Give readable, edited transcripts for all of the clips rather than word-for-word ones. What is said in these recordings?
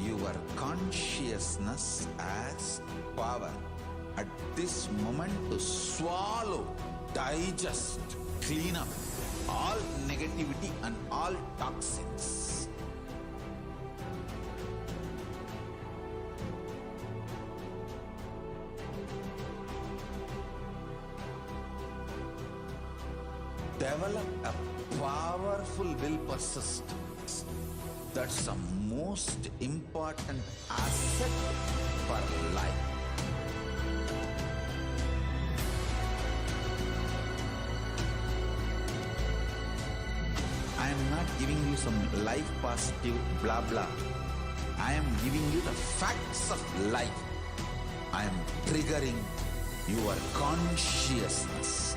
your consciousness as power at this moment to swallow, digest, clean up all negativity and all toxins. Develop a powerful will persistence. That's the most important asset for life. I am not giving you some life positive blah blah. I am giving you the facts of life. I am triggering your consciousness.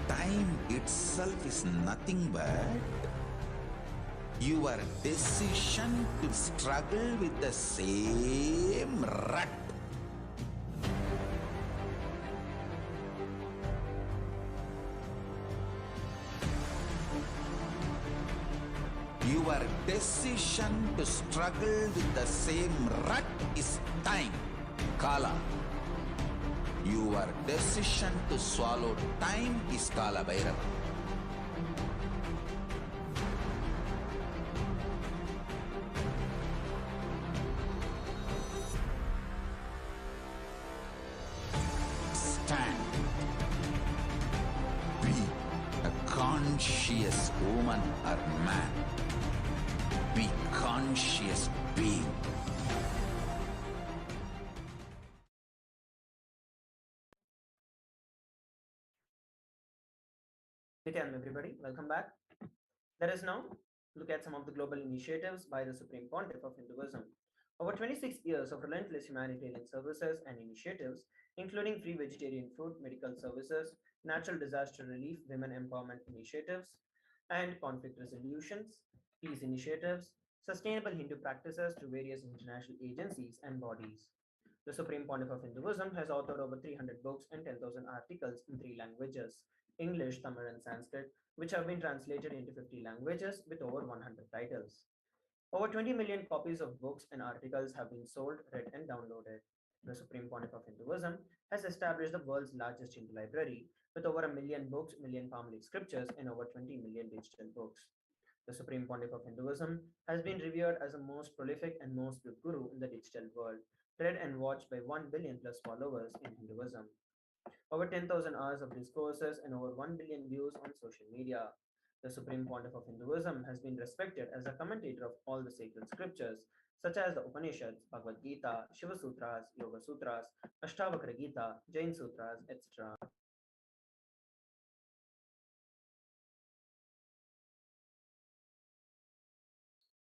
Time itself is nothing but your decision to struggle with the same rut. Your decision to struggle with the same rut is time, Kala. Your decision to swallow time is Kala Bhairava. Stand. Be a conscious woman or man. Be conscious being. Nithyananda, everybody, welcome back. Let us now look at some of the global initiatives by the Supreme Pontiff of Hinduism. Over 26 years of relentless humanitarian services and initiatives, including free vegetarian food, medical services, natural disaster relief, women empowerment initiatives, and conflict resolutions, peace initiatives, sustainable Hindu practices to various international agencies and bodies. The Supreme Pontiff of Hinduism has authored over 300 books and 10,000 articles in 3 languages: English, Tamil, and Sanskrit, which have been translated into 50 languages with over 100 titles. Over 20 million copies of books and articles have been sold, read, and downloaded. The Supreme Pontiff of Hinduism has established the world's largest Hindu library with over a million books, million Pamlik scriptures, and over 20 million digital books. The Supreme Pontiff of Hinduism has been revered as the most prolific and most good guru in the digital world, read and watched by 1 billion plus followers in Hinduism. Over 10,000 hours of discourses and over 1 billion views on social media. The Supreme Pontiff of Hinduism has been respected as a commentator of all the sacred scriptures, such as the Upanishads, Bhagavad Gita, Shiva Sutras, Yoga Sutras, Ashtavakra Gita, Jain Sutras, etc.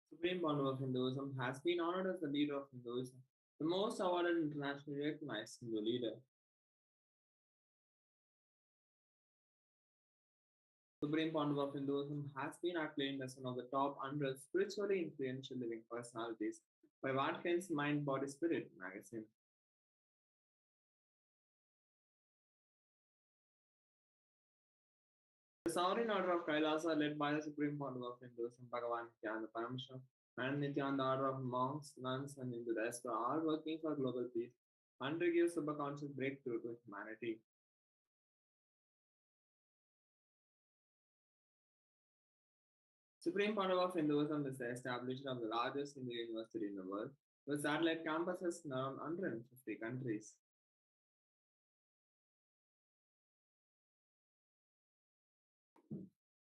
Supreme Pontiff of Hinduism has been honored as the leader of Hinduism, the most awarded internationally recognized Hindu leader. Supreme Pontiff of Hinduism has been acclaimed as one of the top 100 spiritually influential living personalities by Vatican's Mind Body Spirit magazine. The Sovereign Order of Kailasa, led by the Supreme Pontiff of Hinduism, Bhagavan Nithyananda Paramashivam, and Nithyananda Order of monks, nuns, and Hindu diaspora are working for global peace and to give superconscious breakthrough to humanity. Supreme Pontiff of Hinduism is the establisher of the largest Hindu university in the world, with satellite campuses in around 150 countries.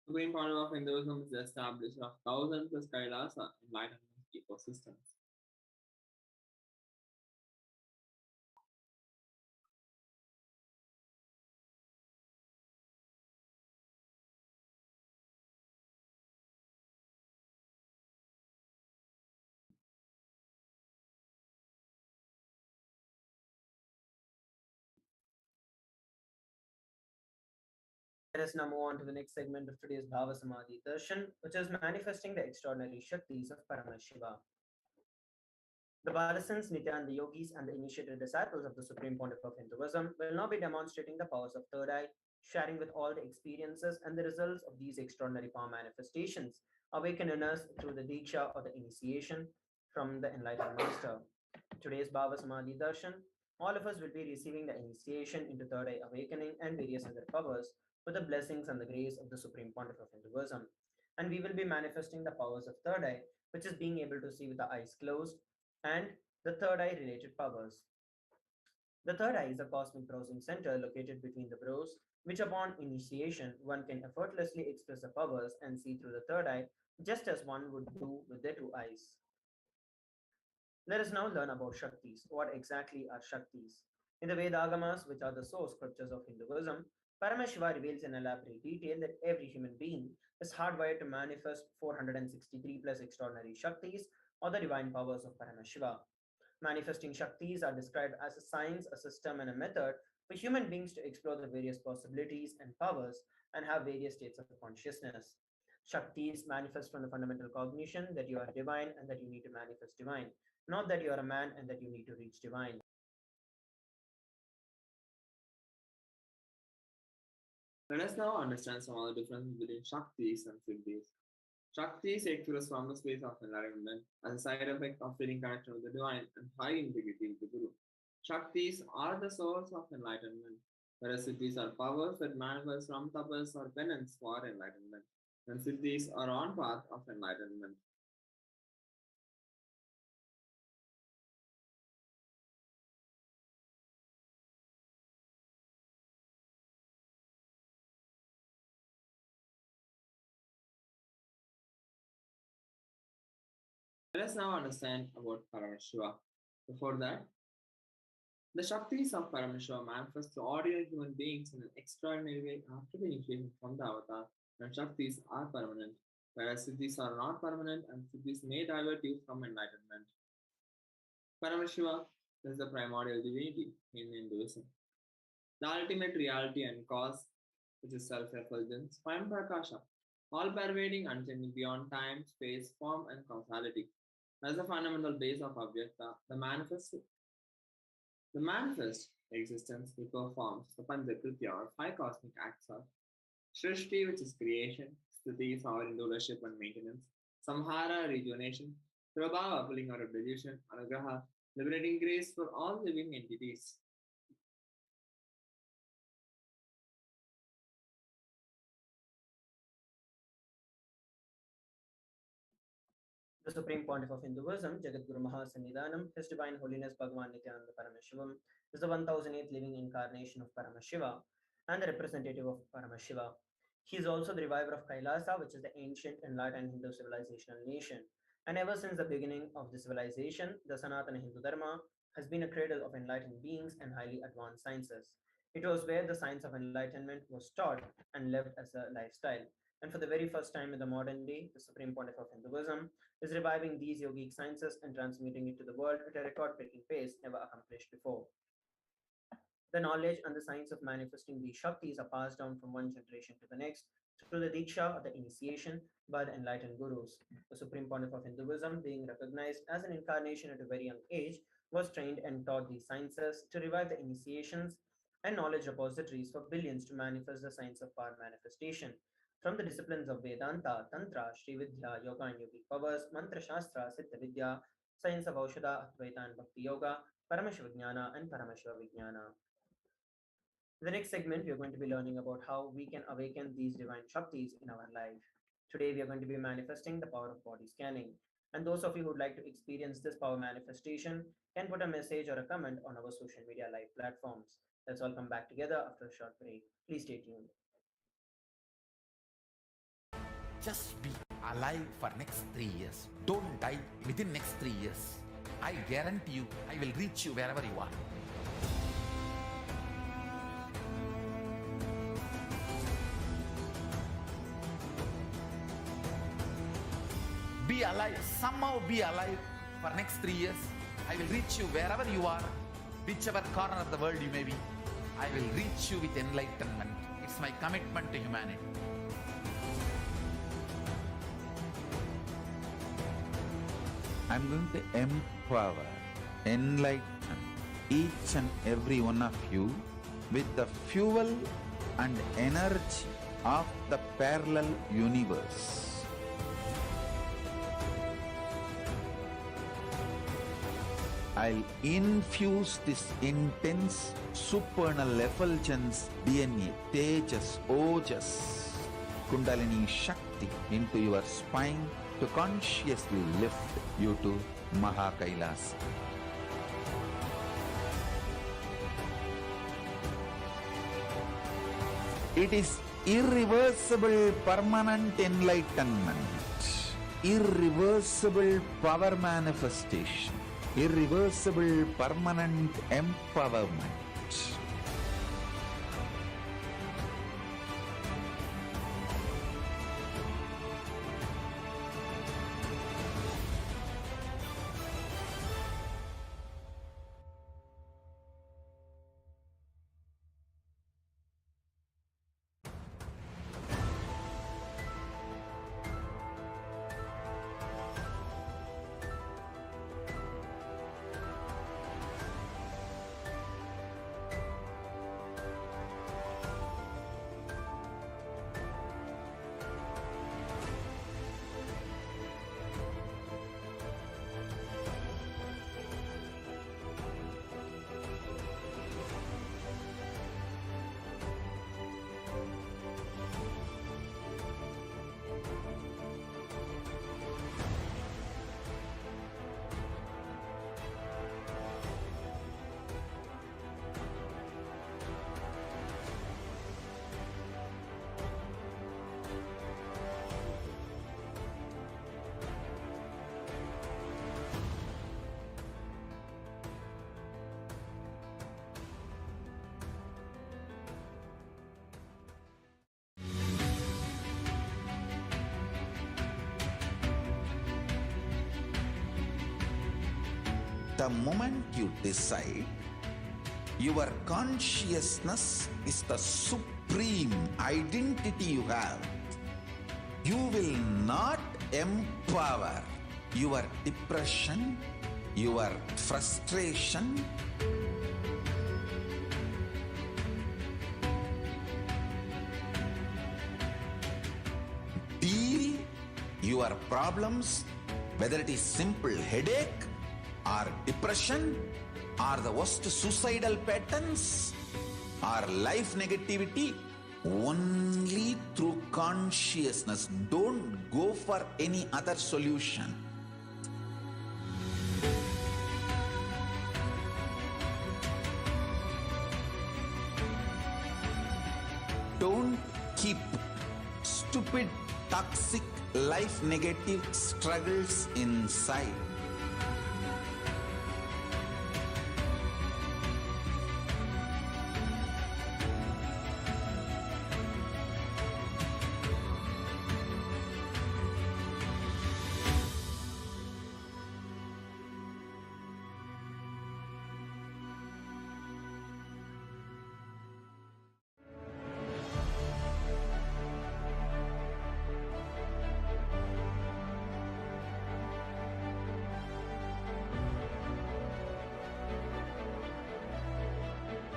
Supreme Pontiff of Hinduism is the establisher of thousands plus Kailasa enlightenment ecosystems. Let us now move on to the next segment of today's Bhava Samadhi Darshan, which is manifesting the extraordinary Shaktis of Paramashiva. The Bhalasans, Nityananda yogis, and the initiated disciples of the Supreme Pontiff of Hinduism will now be demonstrating the powers of third eye, sharing with all the experiences and the results of these extraordinary power manifestations awakened in us through the Diksha or the initiation from the enlightened master. Today's Bhava Samadhi Darshan, all of us will be receiving the initiation into third eye awakening and various other powers with the blessings and the grace of the Supreme Pontiff of Hinduism. And we will be manifesting the powers of third eye, which is being able to see with the eyes closed, and the third eye related powers. The third eye is a cosmic browsing center located between the brows, which upon initiation one can effortlessly express the powers and see through the third eye, just as one would do with their two eyes. Let us now learn about Shaktis. What exactly are Shaktis? In the Vedagamas, which are the source scriptures of Hinduism, Paramashiva reveals in elaborate detail that every human being is hardwired to manifest 463 plus extraordinary Shaktis or the divine powers of Paramashiva. Manifesting Shaktis are described as a science, a system, and a method for human beings to explore the various possibilities and powers and have various states of consciousness. Shaktis manifest from the fundamental cognition that you are divine and that you need to manifest divine, not that you are a man and that you need to reach divine. Let us now understand some of the differences between Shaktis and Siddhis. Shaktis express from the space of enlightenment as a side effect of feeling connection with the divine and high integrity with the Guru. Shaktis are the source of enlightenment, whereas Siddhis are powers that manifest from tapas or penance for enlightenment, and Siddhis are on path of enlightenment. Let us now understand about Paramashiva. Before that, the Shaktis of Paramashiva manifest to ordinary human beings in an extraordinary way after the initiation from the avatar, and Shaktis are permanent, whereas Siddhis are not permanent and Siddhis may divert you from enlightenment. Paramashiva is the primordial divinity in Hinduism, the ultimate reality and cause, which is self-effulgence, Swayam Prakasha, all pervading, unchanging beyond time, space, form, and causality. As the fundamental base of Avyakta, the manifest existence which performs the Panchakritya or five cosmic acts of Srishti, which is creation, Sthiti, sovereign rulership and maintenance, Samhara, rejuvenation, Prabhava, pulling out of delusion, Anugraha, liberating grace for all living entities. The Supreme Pontiff of Hinduism, Jagadguru Mahasannidhanam, His Divine Holiness Bhagavan Nithyananda Paramashivam, is the 1008th living incarnation of Paramashiva and the representative of Paramashiva. He is also the reviver of Kailasa, which is the ancient enlightened Hindu civilizational nation. And ever since the beginning of the civilization, the Sanatana Hindu Dharma has been a cradle of enlightened beings and highly advanced sciences. It was where the science of enlightenment was taught and lived as a lifestyle. And for the very first time in the modern day, the Supreme Pontiff of Hinduism is reviving these yogic sciences and transmitting it to the world at a record-breaking pace never accomplished before. The knowledge and the science of manifesting these Shaktis are passed down from one generation to the next through the Diksha or the initiation by the enlightened gurus. The Supreme Pontiff of Hinduism, being recognized as an incarnation at a very young age, was trained and taught these sciences to revive the initiations and knowledge repositories for billions to manifest the science of power manifestation. From the disciplines of Vedanta, Tantra, Sri Vidya, Yoga and Yogic powers, Mantra Shastra, Siddha Vidya, science of Aushadha, Advaita and Bhakti Yoga, Paramashiva Jnana and Paramashiva Vijnana. In the next segment, we are going to be learning about how we can awaken these divine Shaktis in our life. Today, we are going to be manifesting the power of body scanning. And those of you who would like to experience this power manifestation can put a message or a comment on our social media live platforms. Let's all come back together after a short break. Please stay tuned. Just be alive for next 3 years. Don't die within next 3 years. I guarantee you, I will reach you wherever you are. Be alive, somehow be alive for next 3 years. I will reach you wherever you are, whichever corner of the world you may be. I will reach you with enlightenment. It's my commitment to humanity. I'm going to empower, enlighten each and every one of you with the fuel and energy of the parallel universe. I'll infuse this intense supernal effulgence DNA, Tejas, Ojas, Kundalini Shakti into your spine to consciously lift you to Maha Kailasa. It is irreversible permanent enlightenment, irreversible power manifestation, irreversible permanent empowerment. The moment you decide, your consciousness is the supreme identity you have. You will not empower your depression, your frustration, deal your problems, whether it is simple headache or depression or the worst suicidal patterns or life negativity, only through consciousness. Don't go for any other solution. Don't keep stupid, toxic, life negative struggles inside.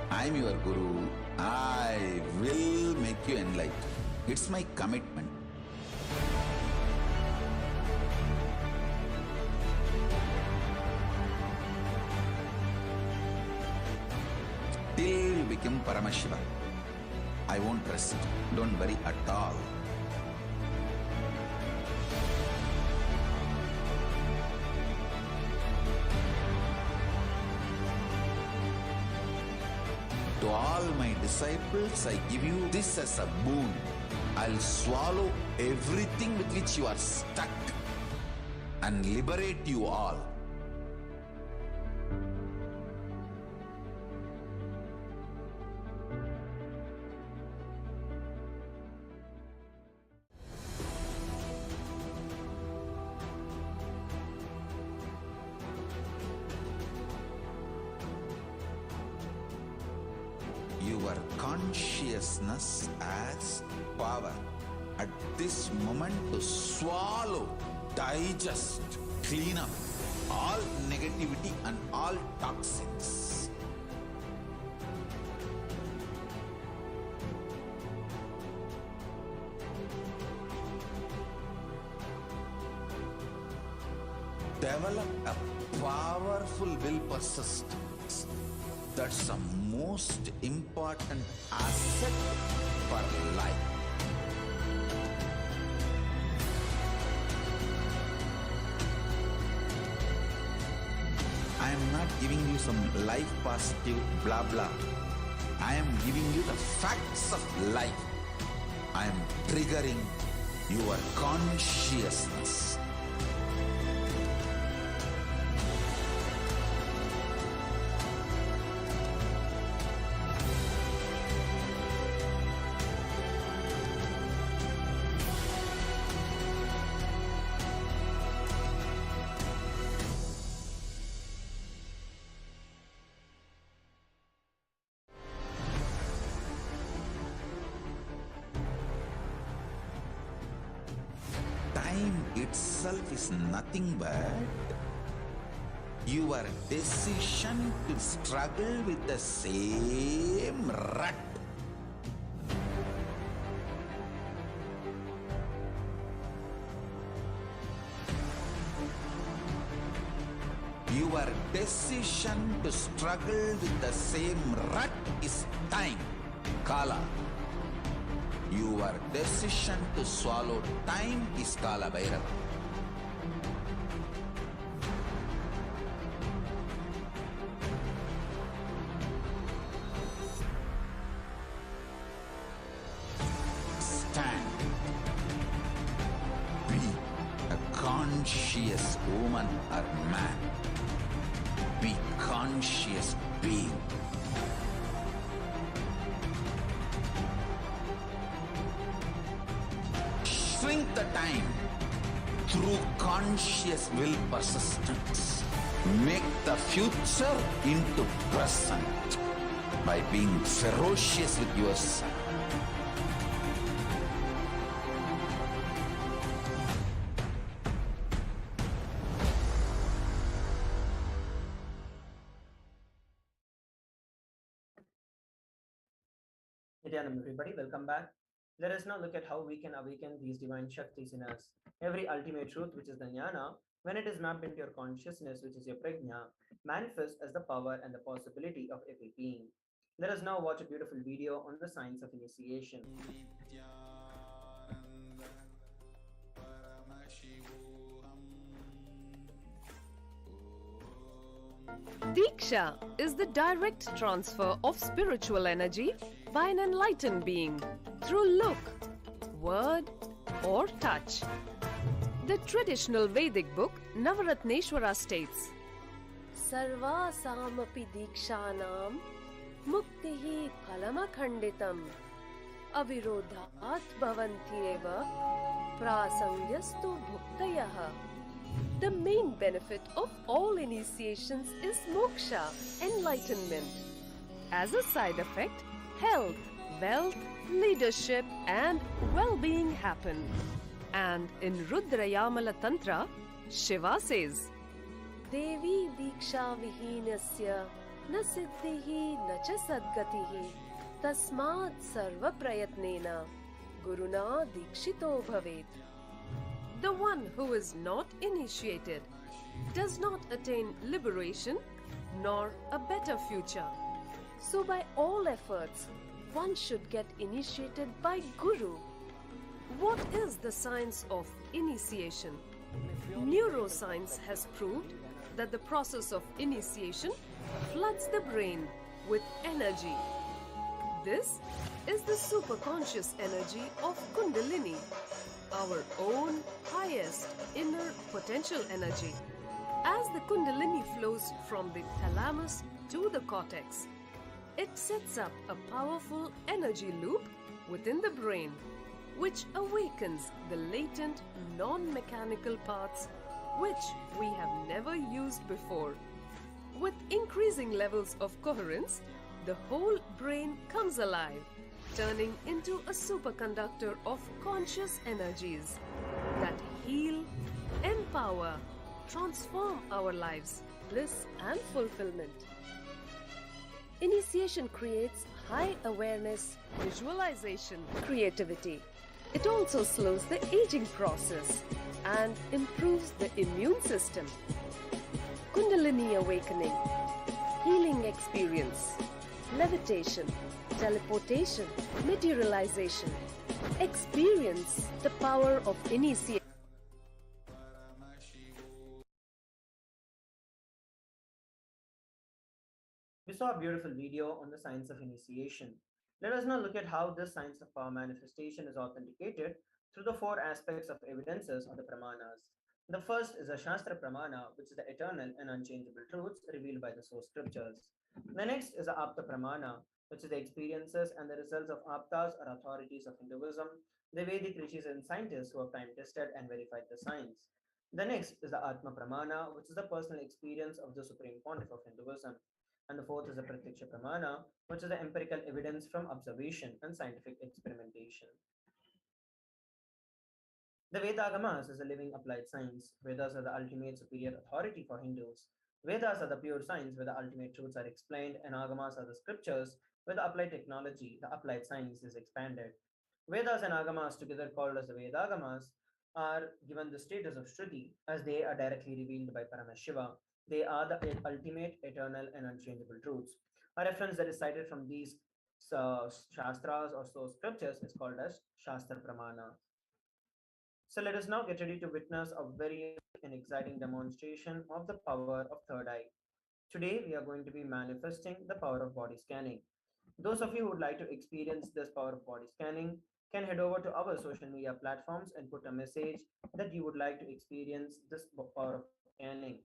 I am your Guru. I will make you enlightened. It's my commitment. Till you become Paramashiva, I won't rest. Don't worry at all. To all my disciples, I give you this as a boon. I'll swallow everything with which you are stuck and liberate you all. your consciousness as power at this moment to swallow, digest, clean up all negativity and all toxins. Develop a powerful will persistence. That's the most important asset for life. I am not giving you some life positive blah blah. I am giving you the facts of life. I am triggering your consciousness. Time itself is nothing but your decision to struggle with the same rut. Your decision to struggle with the same rut is time, Kala. Your decision to swallow time is Kala Bhairava. Stand. Be a conscious woman or man. Be conscious being. Shrink the time through conscious will persistence. Make the future into present by being ferocious with yourself. Nithyananda, everybody, welcome back. Let us now look at how we can awaken these divine Shaktis in us. Every ultimate truth, which is the Jnana, when it is mapped into your consciousness, which is your Prajna, manifests as the power and the possibility of every being. Let us now watch a beautiful video on the science of initiation. Nithyananda Paramashivoham. Diksha is the direct transfer of spiritual energy by an enlightened being through look, word, or touch. The traditional Vedic book Navaratneshwara states, Sarvasamapi dikshanam muktihi phalamakhanditam avirodhat bhavantyeva prasangyastu bhuktayah. The main benefit of all initiations is moksha, enlightenment. As a side effect, health, wealth, leadership and well-being happen. And in Rudrayamala Tantra, Shiva says, Devi diksha vihinasya na siddhihi na cha sadgatihi tasmad sarva prayatnena guruna dikshito bhavet. the one who is not initiated does not attain liberation nor a better future. So by all efforts, one should get initiated by Guru. What is the science of initiation? Neuroscience has proved that the process of initiation floods the brain with energy. This is the superconscious energy of Kundalini, our own highest inner potential energy. As the Kundalini flows from the thalamus to the cortex, it sets up a powerful energy loop within the brain, which awakens the latent non-mechanical parts which we have never used before. With increasing levels of coherence, the whole brain comes alive, turning into a superconductor of conscious energies that heal, empower, transform our lives, bliss and fulfillment. Initiation creates high awareness, visualization, creativity. It also slows the aging process and improves the immune system. Kundalini awakening, healing experience, levitation, teleportation, materialization. Experience the power of initiation. We saw a beautiful video on the science of initiation. Let us now look at how this science of power manifestation is authenticated through the four aspects of evidences or the pramanas. The first is a Shastra Pramana, which is the eternal and unchangeable truths revealed by the source scriptures. The next is a Apta Pramana, which is the experiences and the results of Aptas or authorities of Hinduism, the Vedic rishis and scientists who have time tested and verified the science. The next is the Atma Pramana, which is the personal experience of the Supreme Pontiff of Hinduism. And the fourth is the Pratyaksha Pramana, which is the empirical evidence from observation and scientific experimentation. The Vedagamas is a living applied science. Vedas are the ultimate superior authority for Hindus. Vedas are the pure science where the ultimate truths are explained, and Agamas are the scriptures where the applied technology, the applied science is expanded. Vedas and Agamas, together called as the Vedagamas, are given the status of Shruti as they are directly revealed by Paramashiva. They are the ultimate, eternal, and unchangeable truths. A reference that is cited from these Shastras or source scriptures is called as Shastra Pramana. So let us now get ready to witness a very and exciting demonstration of the power of third eye. Today we are going to be manifesting the power of body scanning. Those of you who would like to experience this power of body scanning can head over to our social media platforms and put a message that you would like to experience this power of body scanning.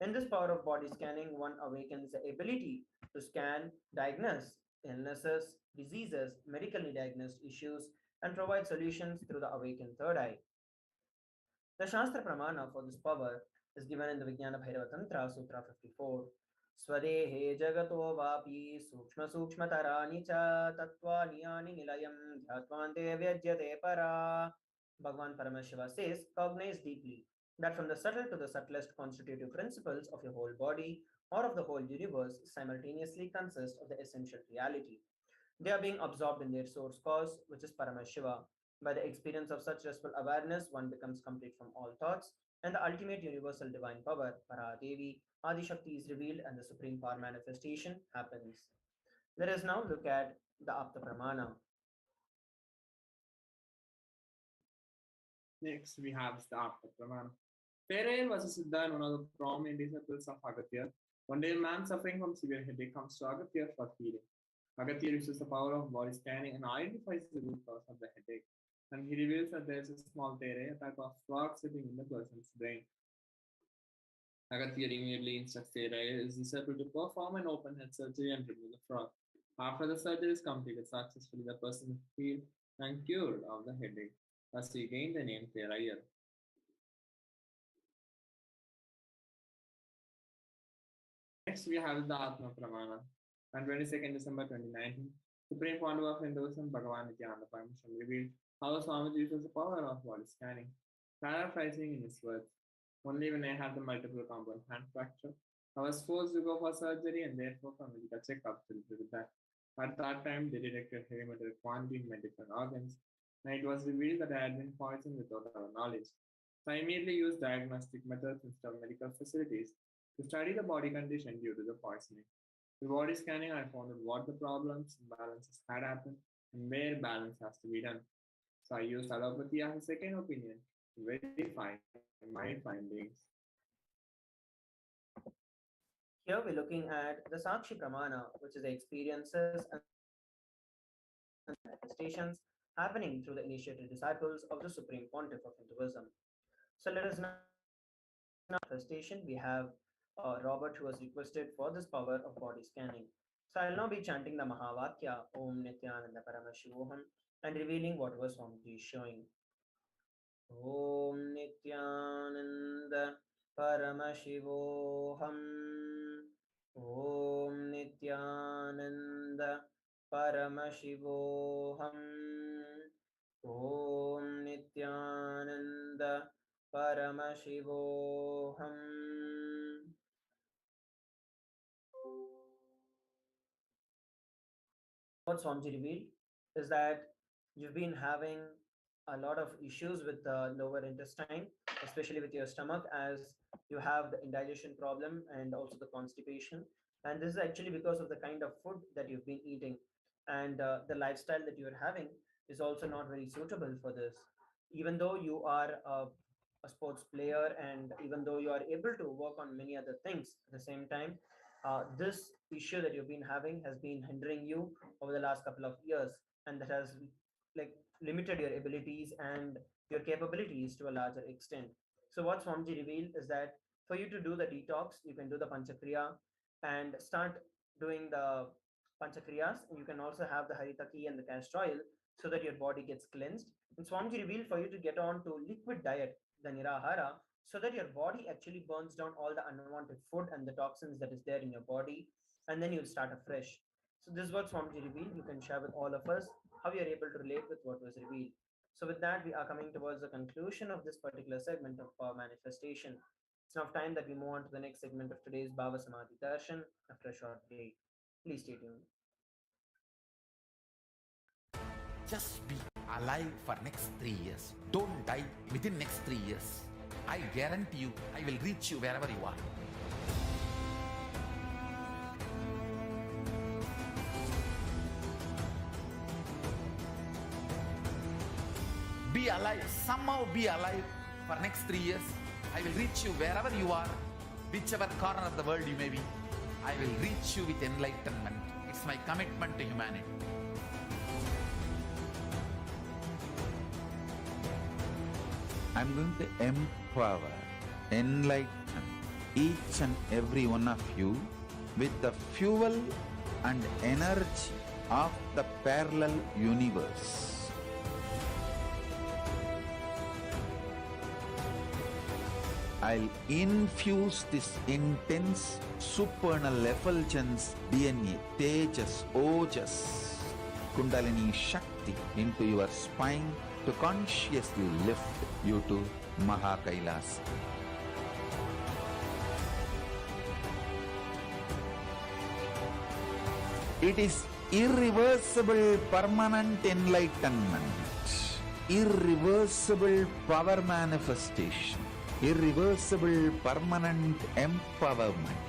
In this power of body scanning, one awakens the ability to scan, diagnose illnesses, diseases, medically diagnosed issues, and provide solutions through the awakened third eye. The Shastra Pramana for this power is given in the Vijnana Bhairava Tantra Sutra 54. Swadehe jagato vapi sukshma sukshmatarani cha tattvani yani nilayam dhyattvante vyajyate para. Bhagavan Paramashiva says, cognize deeply that from the subtle to the subtlest constitutive principles of your whole body or of the whole universe simultaneously consist of the essential reality. They are being absorbed in their source cause, which is Paramashiva. By the experience of such restful awareness, one becomes complete from all thoughts, and the ultimate universal divine power, Paradevi, Adi Shakti, is revealed and the supreme power manifestation happens. Let us now look at the Apta Pramana. Next, we have the Apta Pramana. Perel was a Siddha and one of the prominent disciples of Agatya. One day, a man suffering from severe headache comes to Agatya for healing. Agatya uses the power of body scanning and identifies the root cause of the headache. And he reveals that there is a small tere, a type of frog sitting in the person's brain. Agatya immediately instructs his disciple to perform an open head surgery and remove the frog. After the surgery is completed successfully, the person is healed and cured of the headache. Thus, he gained the name Therayar. Next, we have the Atma Pramana. On 22nd December 2019, Supreme Pontiff of Hinduism, Bhagavan Nithyananda Paramashivam, revealed how Swamiji uses the power of body scanning, paraphrasing in his words. Only when I had the multiple compound hand fracture, I was forced to go for surgery and therefore for medical checkup to with that. At that time, they detected heavy metal quantity in my different organs, and it was revealed that I had been poisoned without our knowledge. So I immediately used diagnostic methods instead of medical facilities to study the body condition due to the poisoning. With body scanning, I found out what the problems and balances had happened and where balance has to be done. So I used allopathy as a second opinion to verify my findings. Here we're looking at the Sakshi Pramana, which is the experiences and manifestations happening through the initiated disciples of the Supreme Pontiff of Hinduism. So let us now manifestation. We have Robert who was requested for this power of body scanning. So I'll now be chanting the Mahavakya Om Nithyananda Paramashivoham and revealing what was Swamiji is showing. Om Nithyananda Paramashivoham Om Nithyananda Nithyananda Paramashivoham. Om Nithyananda Paramashivoham. What Swamiji revealed is that you've been having a lot of issues with the lower intestine, especially with your stomach, as you have the indigestion problem and also the constipation. And this is actually because of the kind of food that you've been eating, and the lifestyle that you're having is also not very suitable for this. Even though you are a sports player, and even though you are able to work on many other things at the same time, this issue that you've been having has been hindering you over the last couple of years, and that has like limited your abilities and your capabilities to a larger extent. So what Swamiji revealed is that for you to do the detox, you can do the panchakriya and start doing the panchakriyas. You can also have the haritaki and the castor oil so that your body gets cleansed. And Swamiji revealed for you to get on to liquid diet, the nirahara, so that your body actually burns down all the unwanted food and the toxins that is there in your body, and then you'll start afresh. So this is what Swamiji revealed. You can share with all of us how you are able to relate with what was revealed. So with that, we are coming towards the conclusion of this particular segment of power manifestation. It's now time that we move on to the next segment of today's Bhava Samadhi Darshan after a short break. Please stay tuned. Just be alive for next 3 years. Don't die within next 3 years. I guarantee you, I will reach you wherever you are. Be alive, somehow be alive for next 3 years. I will reach you wherever you are, whichever corner of the world you may be. I will reach you with enlightenment. It's my commitment to humanity. I'm going to empower, enlighten each and every one of you with the fuel and energy of the parallel universe. I'll infuse this intense supernal effulgence DNA, Tejas, Ojas, Kundalini Shakti into your spine to consciously lift you to Maha Kailasa. It is irreversible permanent enlightenment, irreversible power manifestation, irreversible permanent empowerment.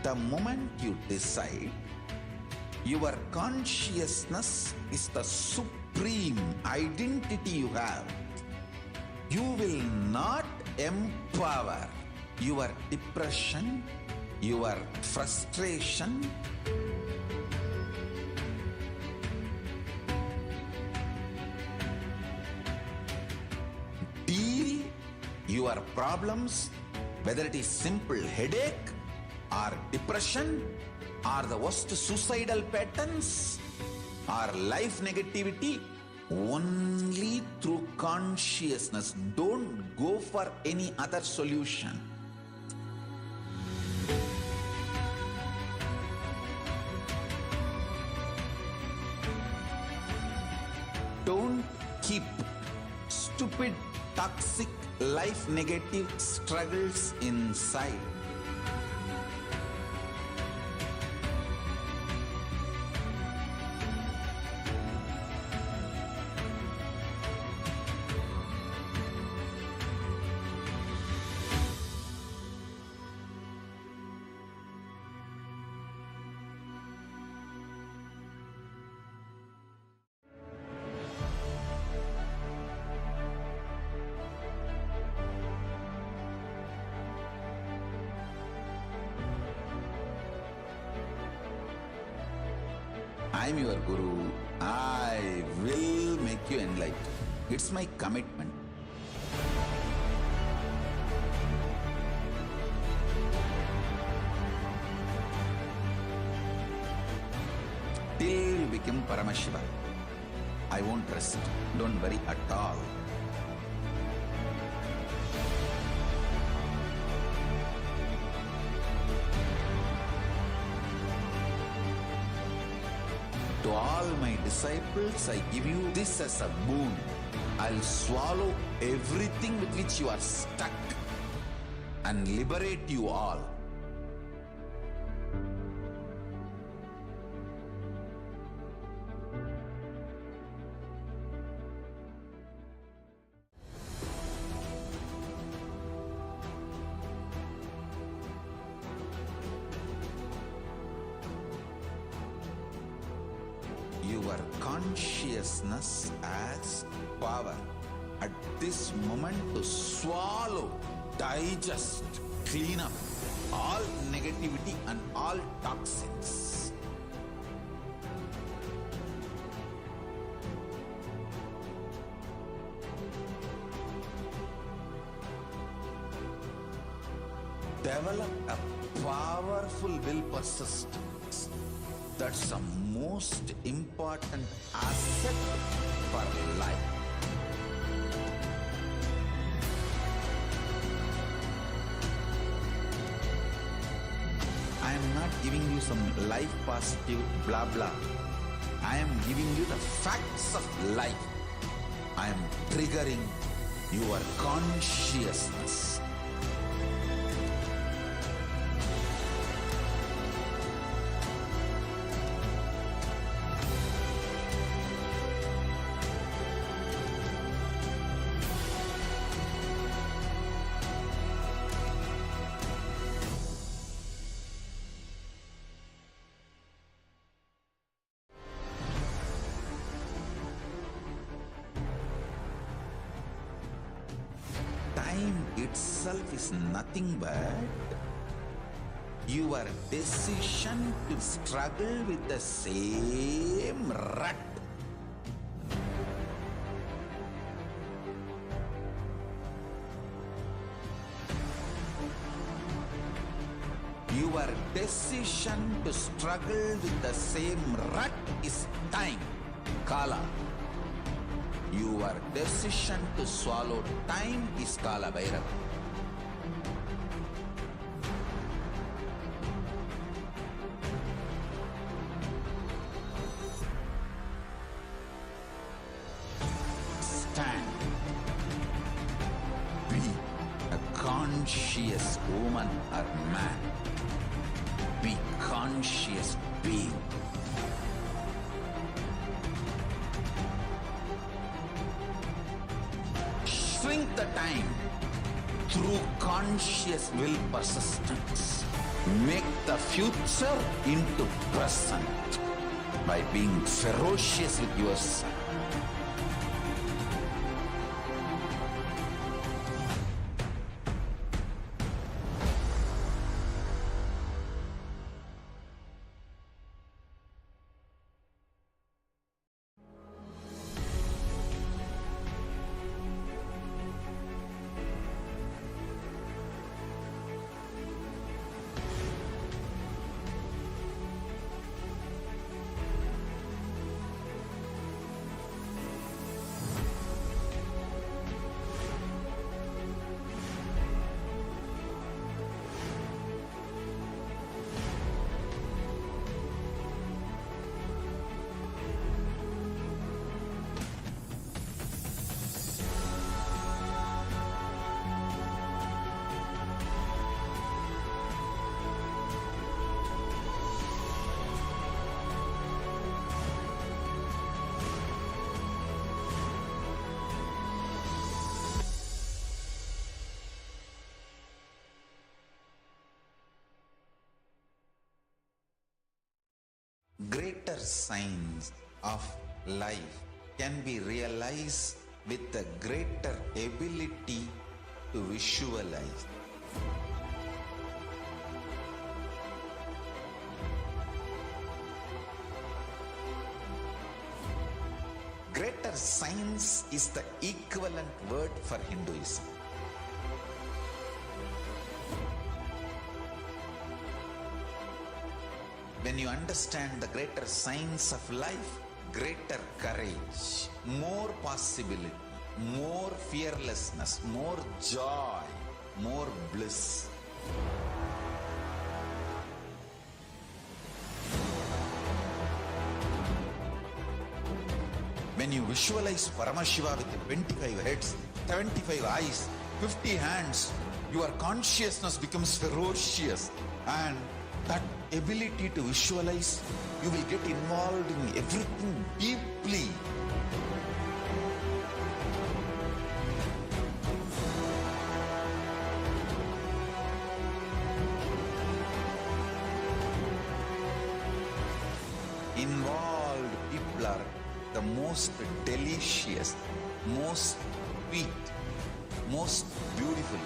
The moment you decide, your consciousness is the supreme identity you have. You will not empower your depression, your frustration, deal your problems, whether it is simple headache or depression or the worst suicidal patterns or life negativity Only through consciousness. Don't go for any other solution. Don't keep stupid, toxic, life negative struggles inside. I am your Guru. I will make you enlightened. It's my commitment. Till you become Paramashiva, I won't rest. Don't worry at all. To all my disciples, I give you this as a boon. I'll swallow everything with which you are stuck and liberate you all. Your consciousness as power at this moment to swallow, digest, clean up all negativity and all toxins. Develop a powerful will persistence. That's the most important asset for life. I am not giving you some life positive blah blah. I am giving you the facts of life. I am triggering your consciousness. Time itself is nothing but your decision to struggle with the same rut. Your decision to struggle with the same rut is time, Kala. Your decision to swallow time is Kala Bhairava. Stand. Be a conscious woman or man. Be conscious being. Shrink the time through conscious will persistence. Make the future into present by being ferocious with yourself. Greater signs of life can be realized with a greater ability to visualize. Greater science is the equivalent word for Hinduism. When you understand the greater science of life, greater courage, more possibility, more fearlessness, more joy, more bliss. When you visualize Paramashiva with 25 heads, 75 eyes, 50 hands, your consciousness becomes ferocious, and that ability to visualize, you will get involved in everything deeply. Involved people are the most delicious, most sweet, most beautiful,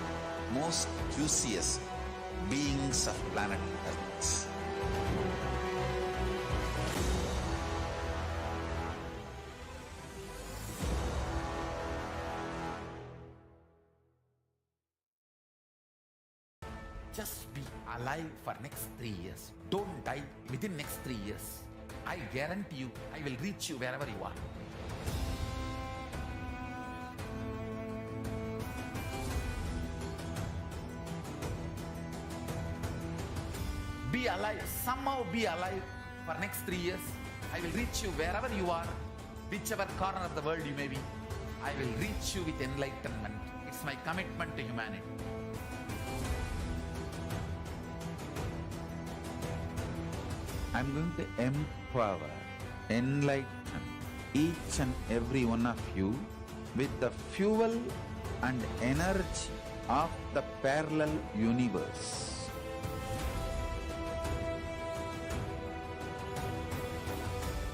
most juiciest beings of planet Earth. Just be alive for next 3 years. Don't die within next 3 years. I guarantee you, I will reach you wherever you are. Be alive, somehow be alive for next 3 years. I will reach you wherever you are, whichever corner of the world you may be. I will reach you with enlightenment. It's my commitment to humanity. I'm going to empower, enlighten each and every one of you with the fuel and energy of the parallel universe.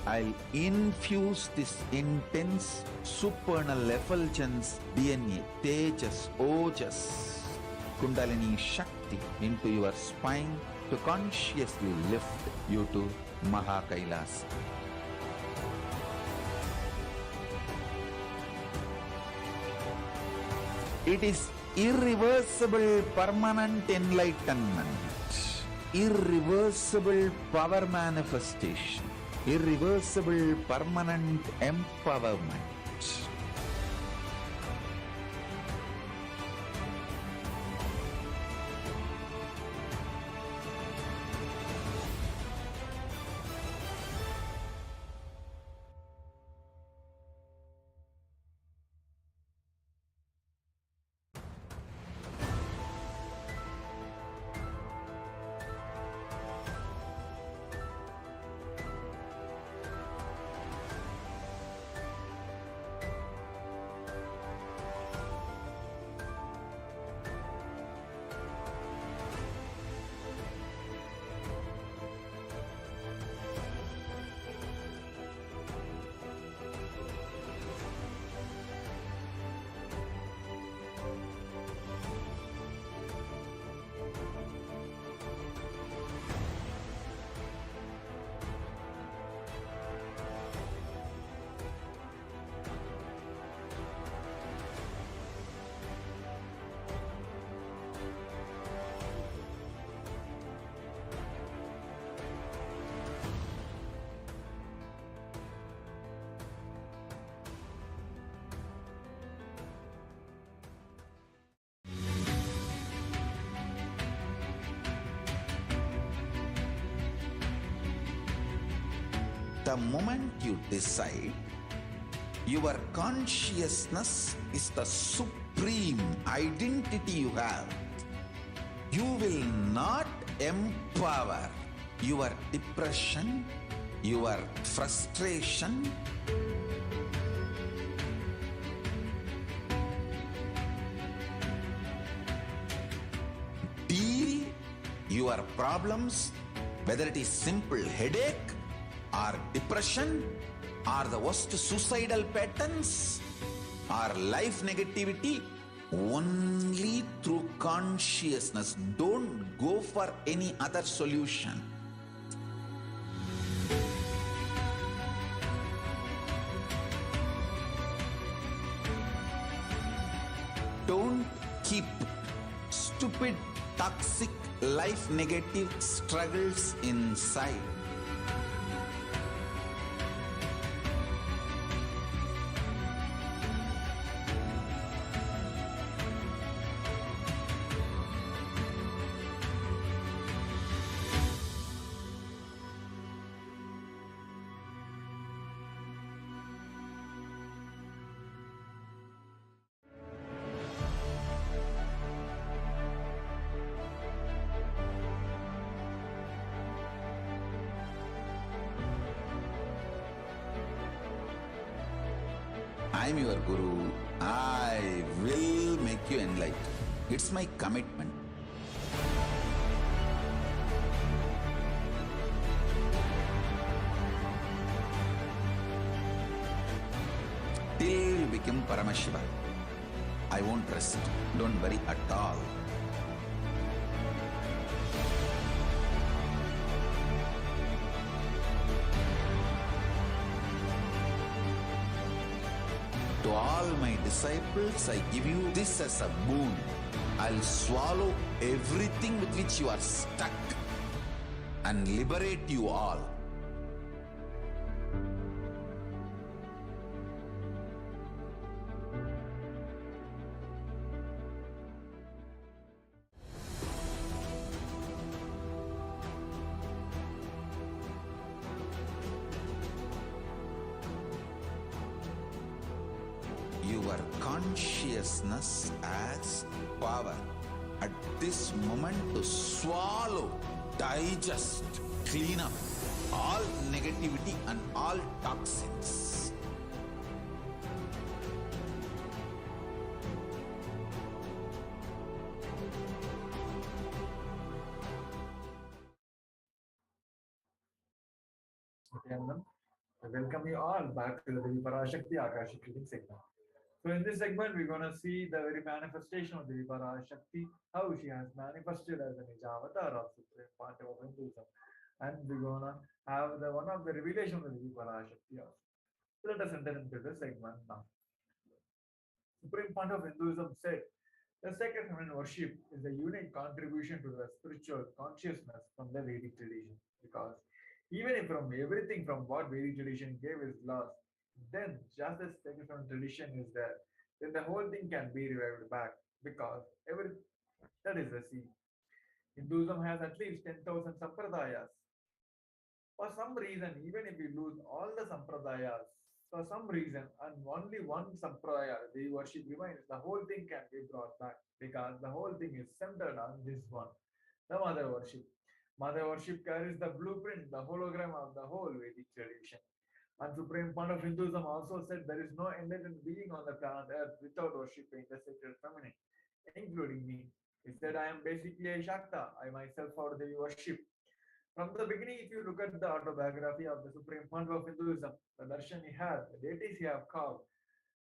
I'll infuse this intense supernal effulgence DNA, Tejas, Ojas, Kundalini Shakti into your spine to consciously lift you to Kailasa. It is irreversible permanent enlightenment, irreversible power manifestation, irreversible permanent empowerment. The moment you decide, your consciousness is the supreme identity you have. You will not empower your depression, your frustration, deal your problems, whether it is simple headache Are depression? Are the worst suicidal patterns? Are life negativity? Only through consciousness. Don't go for any other solution. Don't keep stupid, toxic, life negative struggles inside. I am your Guru. I will make you enlightened. It's my commitment. Till you become Paramashiva, I won't rest. Don't worry at all. To all my disciples, I give you this as a boon. I'll swallow everything with which you are stuck and liberate you all. Your consciousness as power at this moment to swallow, digest, clean up all negativity and all toxins. I welcome you all back to the Parashakti Akashic reading segment. So in this segment, we're going to see the very manifestation of Devi Parashakti, how she has manifested as an Avatar of Supreme Pontiff of Hinduism. And we're going to have one of the revelation of the Devi Parashakti also. So let us enter into this segment now. Supreme Pontiff of Hinduism said, the sacred feminine worship is a unique contribution to the spiritual consciousness from the Vedic tradition. Because even if from everything from what Vedic tradition gave is lost, then just as sacred feminine tradition is there, then the whole thing can be revived back because that is the seed. Hinduism has at least 10,000 sampradayas. For some reason, even if we lose all the sampradayas, for some reason, and only one sampradaya, the worship remains, the whole thing can be brought back because the whole thing is centered on this one, the mother worship. Mother worship carries the blueprint, the hologram of the whole Vedic tradition. And Supreme Pontiff of Hinduism also said there is no enlightened being on the planet Earth without worshipping the sacred feminine, including me. He said, I am basically a Shakta. I myself are the worship. From the beginning, if you look at the autobiography of the Supreme Pontiff of Hinduism, the darshan he had, the deities he have carved,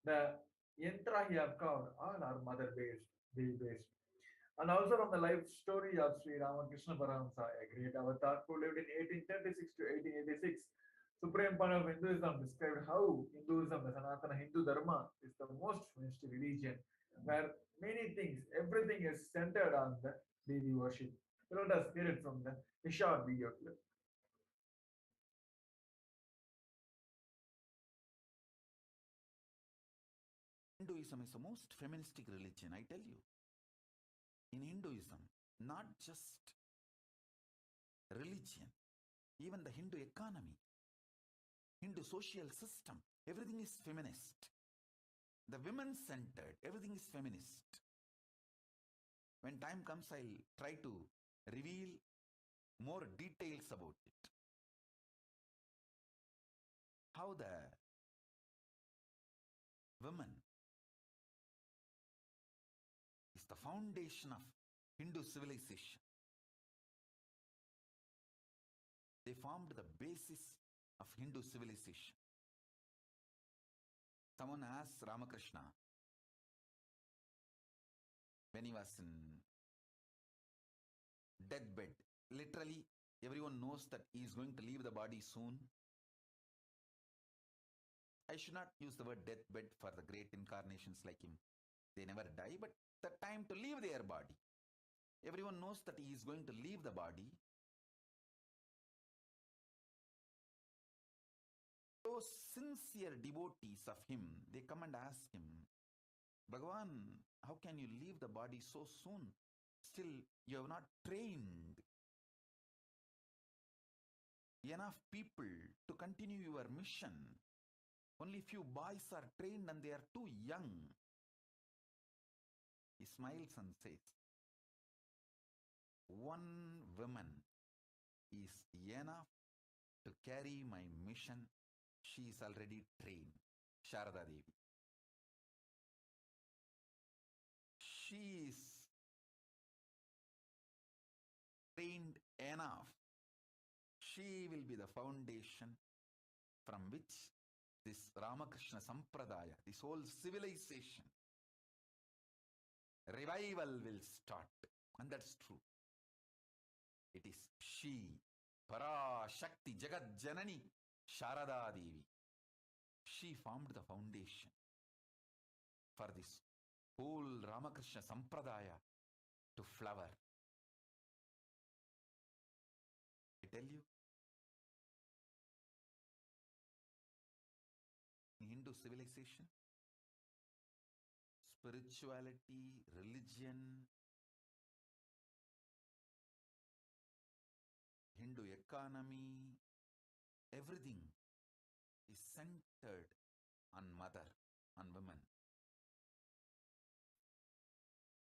the yantra he have carved, all are mother-based, deity-based. And also from the life story of Sri Ramakrishna Parahamsa, a great avatar who lived in 1836 to 1886, Supreme Pontiff of Hinduism described how Hinduism, the Sanatana Hindu Dharma, is the most finished religion, where many things, everything is centered on the deity worship. So let us hear it from the short video clip. Hinduism is the most feministic religion, I tell you. In Hinduism, not just religion, even the Hindu economy, Hindu social system, everything is feminist. The women-centered, everything is feminist. When time comes, I'll try to reveal more details about it. How the woman is the foundation of Hindu civilization. They formed the basis of Hindu civilization. Someone asked Ramakrishna when he was in deathbed. Literally, everyone knows that he is going to leave the body soon. I should not use the word deathbed for the great incarnations like him. They never die, but the time to leave their body. Everyone knows that he is going to leave the body. Those sincere devotees of him, they come and ask him, Bhagavan, how can you leave the body so soon? Still, you have not trained enough people to continue your mission. Only few boys are trained and they are too young. He smiles and says, one woman is enough to carry my mission. She is already trained, Sharada Devi. She is trained enough. She will be the foundation from which this Ramakrishna Sampradaya, this whole civilization, revival will start. And that's true. It is she, Parashakti, Jagat Janani, Sharada Devi. She formed the foundation for this whole Ramakrishna Sampradaya to flower. I tell you, in Hindu civilization, spirituality, religion, Hindu economy, everything is centered on mother, on women.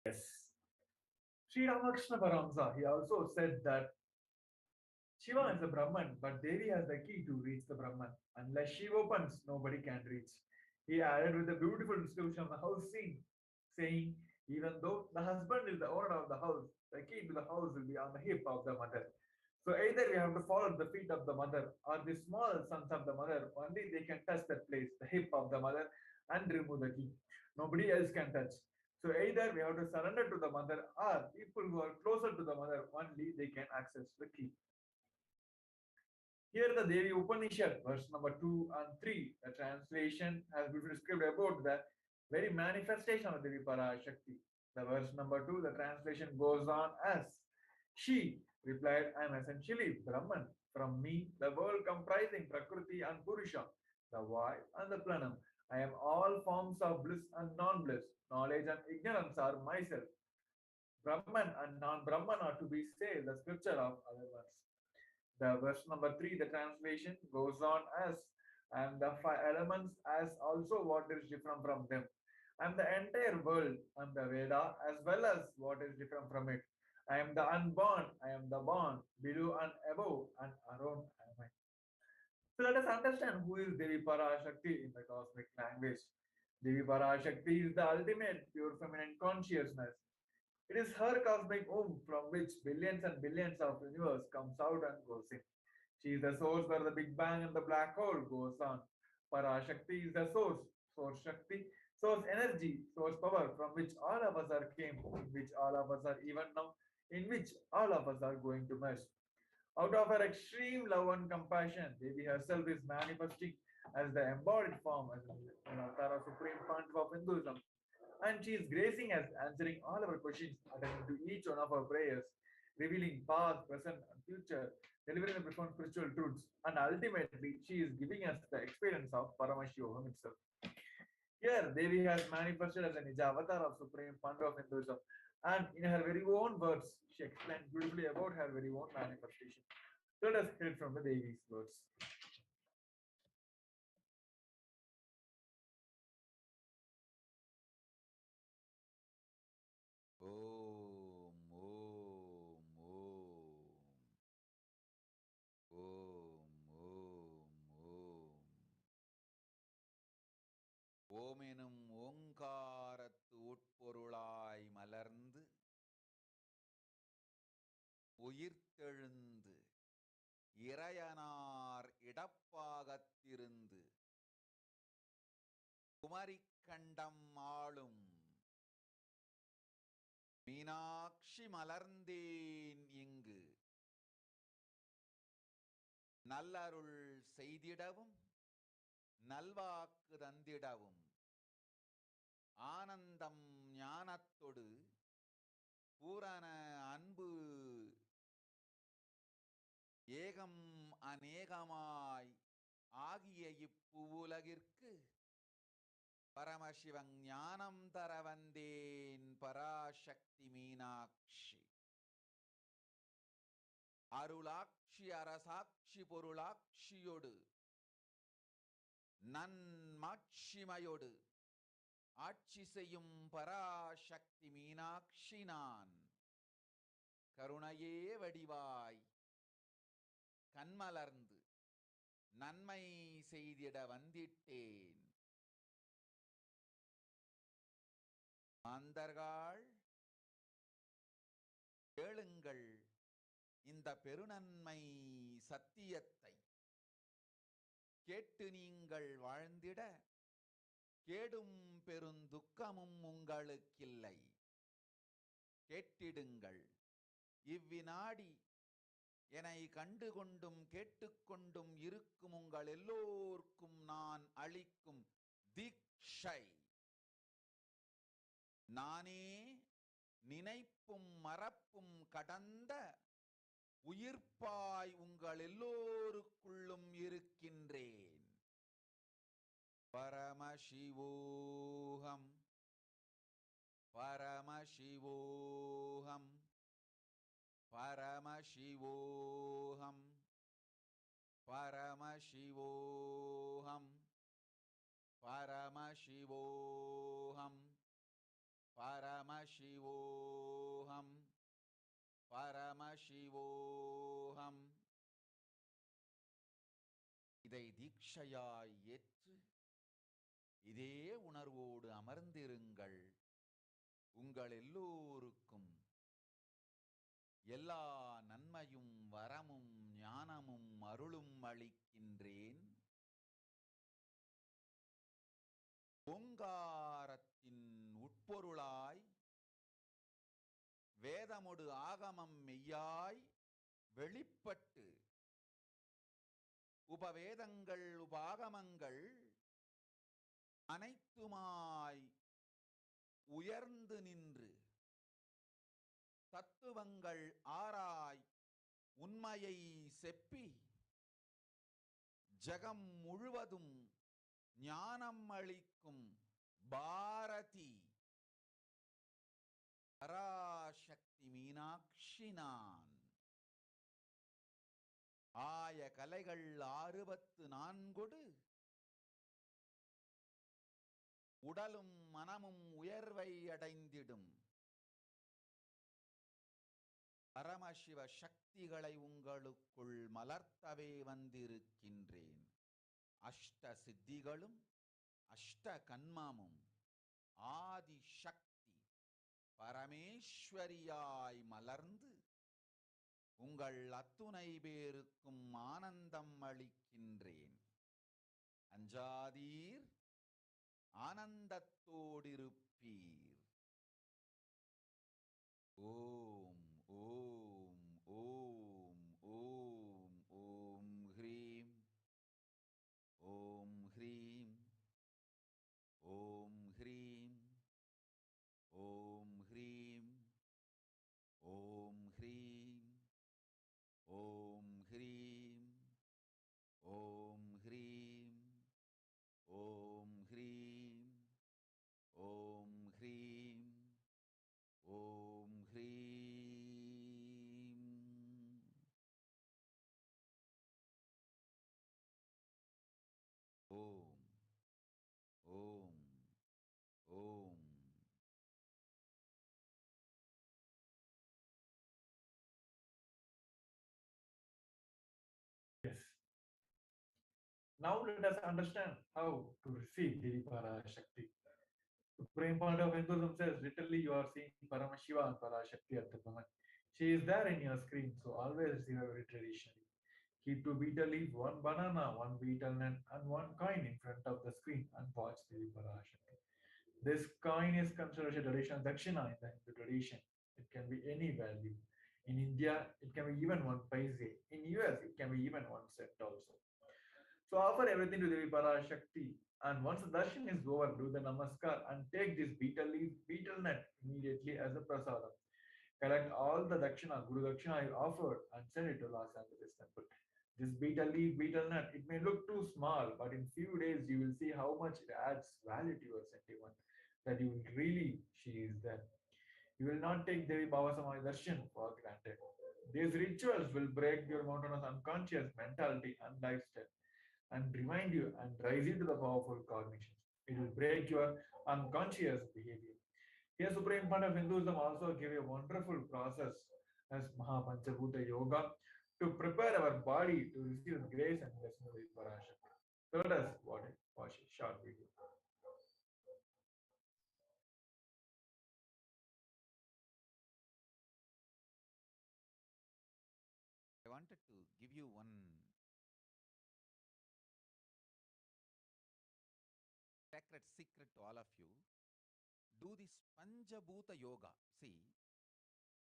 Yes. Sri Ramakrishna Paramsa, he also said that Shiva is a Brahman, but Devi has the key to reach the Brahman. Unless she opens, nobody can reach. He added with a beautiful description of the house scene, saying, even though the husband is the owner of the house, the key to the house will be on the hip of the mother. So either we have to follow the feet of the mother, or the small sons of the mother, only they can touch that place, the hip of the mother, and remove the key. Nobody else can touch. So either we have to surrender to the mother, or people who are closer to the mother, only they can access the key. Here the Devi Upanishad, verse number 2 and 3, the translation has been described about the very manifestation of Devi Parashakti. The verse number 2, the translation goes on as, she replied, I am essentially Brahman. From me, the world comprising Prakriti and Purusha, the Vai and the Planam. I am all forms of bliss and non-bliss. Knowledge and ignorance are myself. Brahman and non-Brahman are to be saved, the scripture of other ones. The verse number 3, the translation goes on as, and the 5 elements as also what is different from them. And the entire world and the Veda as well as what is different from it. I am the unborn, I am the born, below and above, and around am I. So let us understand who is Devi Parashakti in the cosmic language. Devi Parashakti is the ultimate pure feminine consciousness. It is her cosmic womb from which billions and billions of universe comes out and goes in. She is the source where the Big Bang and the black hole goes on. Parashakti is the source, source Shakti, source energy, source power from which all of us are came, in which all of us are even now, in which all of us are going to merge. Out of her extreme love and compassion, Devi herself is manifesting as the embodied form as an avatar of Supreme Pontiff of Hinduism. And she is gracing us, answering all our questions, attending to each one of our prayers, revealing past, present, and future, delivering the profound spiritual truths, and ultimately, she is giving us the experience of Paramashivoham itself. Here, Devi has manifested as a Nija avatar of Supreme Pontiff of Hinduism, and in her very own words, she explained beautifully about her very own manifestation. Let us hear it from the Devi's words. Om, Om, Om. Om, Om, Om. ஓம் எனும் ஓங்காரத்து உட்பொருளாய் மலர்ந்து உயிர்த்தெழுந்து இறையனார் இடப்பாகத்திருந்து குமரிக்கண்டம் ஆளும் மீனாட்சி மலர்ந்தேன் இங்கு நல்லருள் செய்திடவும் நல்வாக்கு தந்திடவும் ஆனந்தம் ஞானத்தொடு பூரண அன்பு ஏகம் அநேகமாய் ஆகிய இப்புவுலகிற்கு பரமசிவன் ஞானம் தர வந்தேன் பராசக்தி மீனாட்சி அருளாட்சி அரசாட்சி பொருளாட்சியொடு நன்மாட்சிமையொடு ஆட்சி செய்யும் பராசக்தி மீனாட்சி நான் கருணையே வடிவாய் கண்மலர்ந்து நன்மை செய்திட வந்திட்டேன். மாந்தர்கள் கேளுங்கள் இந்த பெருநன்மை சத்தியத்தை, கேட்டு நீங்கள் வாழ்ந்திட கேடும் பெருந்துக்கமும் உங்களுக்கில்லை. கேட்டிடுங்கள். இவ்வினாடி என்னை கண்டுகொண்டும் கேட்டுக்கொண்டும் இருக்கும் உங்கள் எல்லோர்க்கும் நான் அளிக்கும் தீட்சை, நானே நினைப்பும் மறப்பும் கடந்த உயிர்ப்பாய் உங்கள் எல்லோருக்குள்ளும் இருக்கின்றேன். பரமசிவோகம் பரமசிவோகம் பரமசிவோகம் பரமசிவோகம் பரமசிவோகம் பரமசிவோகம் பரமசிவோகம். இதை தீட்சையாய் ஏற்று இதே உணர்வோடு அமர்ந்திருங்கள். உங்கள் எல்லோருக்கும் எல்லா நன்மையும் வரமும் ஞானமும் அருளும் அளிக்கின்றேன். ஓங்காரத்தின் உட்பொருளாய் வேதமொடு ஆகமம் மெய்யாய் வெளிப்பட்டு உபவேதங்கள் உபாகமங்கள் அனைத்துமாய் உயர்ந்து நின்று தத்துவங்கள் ஆராய் உண்மையை செப்பி ஜகம் முழுவதும் ஞானம் அளிக்கும் பாரதி பராசக்தி மீனாட்சி நான். ஆய கலைகள் 64 உடலும் மனமும் உயர்வை அடைந்திடும் பரமசிவ சக்திகளை உங்களுக்குள் மலர்த்தவே வந்திருக்கின்றேன். அஷ்ட சித்திகளும் அஷ்ட கன்மமும் ஆதி சக்தி பரமேஸ்வரியாய் மலர்ந்து உங்கள் அத்துணை பேருக்கும் ஆனந்தம் அளிக்கின்றேன். அஞ்சாதீர், ஆனந்தத்தோடிருப்பீர். ஓம் ஓம் ஓம் ஓம் ஓம் ஹ்ரீம் ஓம் ஹ்ரீம் ஓம் ஹ்ரீம் ஓம் ஹ்ரீம் ஓம் ஹ்ரீம் ஓம் ஹ்ரீம் ஓம் ஹ்ரீம் ஓம் ஹ்ரீம் ஓம் ஹ்ரீம் ஓம் ஹ்ரீம். ஓம் ஓம் ஓம். Yes. Now let us understand how to receive Devi Parashakti. Supreme point of Hinduism says, literally you are seeing Paramashiva and Parashakti at the moment. She is there in your screen, so always receive every tradition. Keep two betel leaf, one banana, one betel nut, and one coin in front of the screen and watch the Parashakti. This coin is considered a traditional dakshina in the Hindu tradition. It can be any value. In India, it can be even one paise. In US, it can be even one cent also. So offer everything to Devi Parashakti. And once the darshan is over, do the namaskar and take this betel leaf, betel nut immediately as a prasadam. Collect all the dakshina, Guru dakshina you offered and send it to Los Angeles temple. This betel leaf, betel nut, it may look too small, but in few days you will see how much it adds value to your sentiment. That you will really, she is there. You will not take Devi Bhavasamaya darshan for granted. These rituals will break your mountainous unconscious mentality and lifestyle and remind you and rise you to the powerful cognitions. It will break your unconscious behavior. Here, Supreme Fund of Hinduism also give a wonderful process as Mahapanchabhuta Yoga to prepare our body to receive grace and blessing of the Parashakti. So let us watch a short video. I wanted to give you one sacred secret to all of you. Do this Panchabhuta Yoga. See,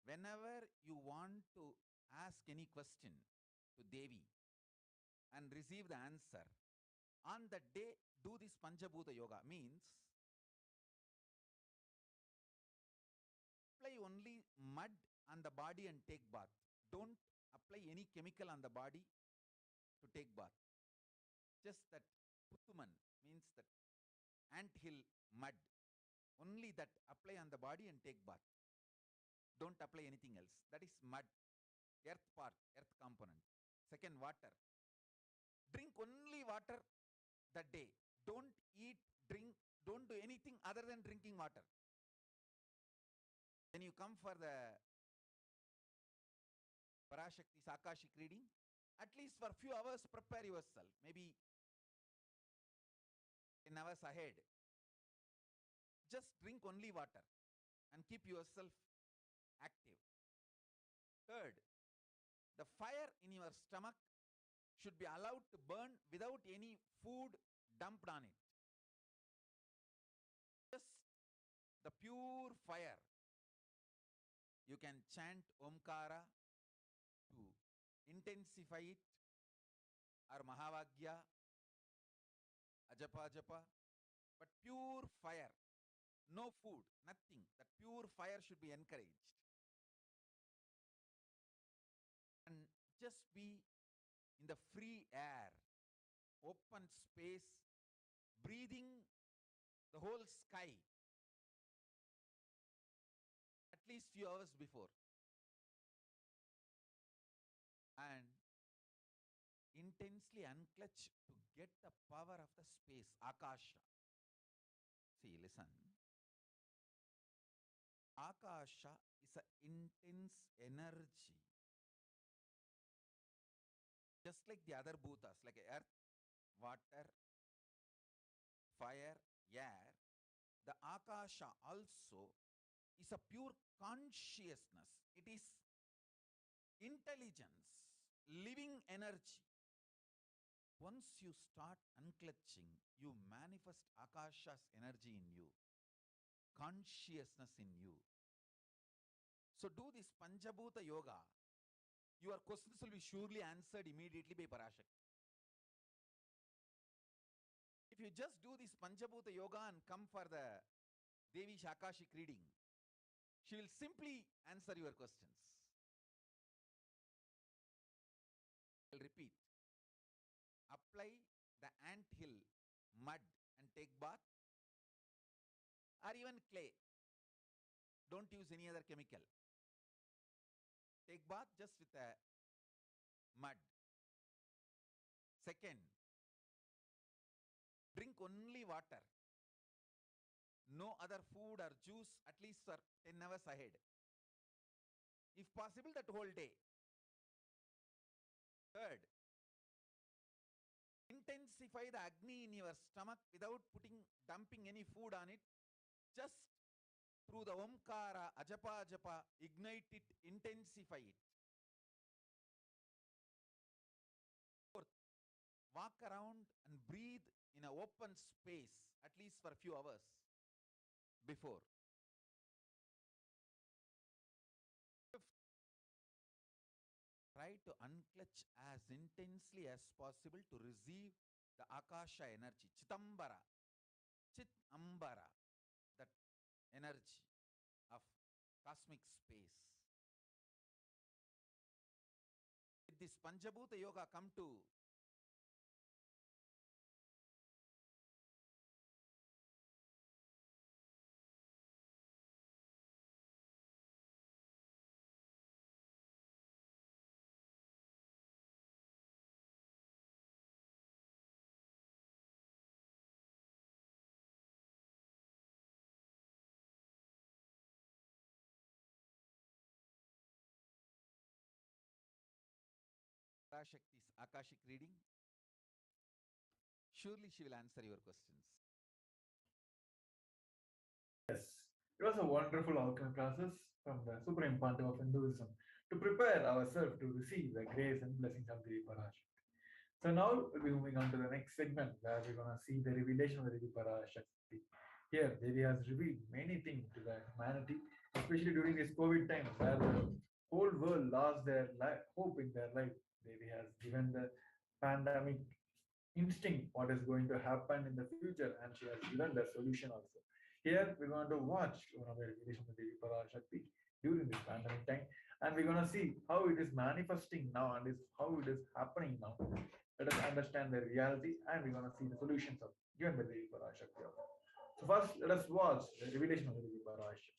whenever you want to ask any question to Devi and receive the answer, on that day, do this Panchabhuta Yoga. Means, apply only mud on the body and take bath. Don't apply any chemical on the body to take bath. Just that Puttuman means that ant hill mud. Only that apply on the body and take bath. Don't apply anything else. That is mud, earth part, earth component. Second, water. Drink only water that day. Don't eat, drink, don't do anything other than drinking water. When you come for the Parashakti's Akashic reading, at least for a few hours prepare yourself. Maybe 10 hours ahead. Just drink only water and keep yourself active. Third, the fire in your stomach should be allowed to burn without any food dumped on it. Just the pure fire. You can chant Omkara to intensify it, or Mahavagya, Ajapa Japa, but pure fire. No food, nothing. That pure fire should be encouraged. And just be in the free air, open space, breathing the whole sky at least few hours before. And intensely unclutch to get the power of the space, Akasha. See, listen. Akasha is an intense energy. Just like the other bhutas, like earth, water, fire, air, the Akasha also is a pure consciousness. It is intelligence, living energy. Once you start unclutching, you manifest Akasha's energy in you, consciousness in you. So do this Panchabhuta Yoga. Your questions will be surely answered immediately by Parashakti. If you just do this Panchabhuta Yoga and come for the Devi's Akashic reading, she will simply answer your questions. I'll repeat. Apply the ant hill mud and take bath, or even clay. Don't use any other chemical. Take bath just with a mud. Second, drink only water. No other food or juice at least for 10 hours ahead. If possible, that whole day. Third, intensify the Agni in your stomach without dumping any food on it. Just through the Omkara, Ajapa Japa, ignite it, intensify it. walk around and breathe in an open space at least for a few hours before. Fifth, try to unclutch as intensely as possible to receive the Akasha energy, Chitambara, that energy of cosmic space. Did this Panchabhuta Yoga come to Parashakti's Akashic reading? Surely she will answer your questions. Yes, it was a wonderful alchemy process from the Supreme Pontiff of Hinduism to prepare ourselves to receive the grace and blessings of Devi Parashakti. So now we'll be moving on to the next segment where we're going to see the revelation of Devi Parashakti. Here, Devi has revealed many things to the humanity, especially during this COVID time where the whole world lost their hope in their life. Devi has given the pandemic instinct what is going to happen in the future, and she has given the solution also. Here, we're going to watch one of the revelation of Devi Parashakti during this pandemic time, and we're going to see how it is manifesting now and how it is happening now. Let us understand the reality, and we're going to see the solutions of given by Devi Parashakti. So first, let us watch the revelation of Devi Parashakti.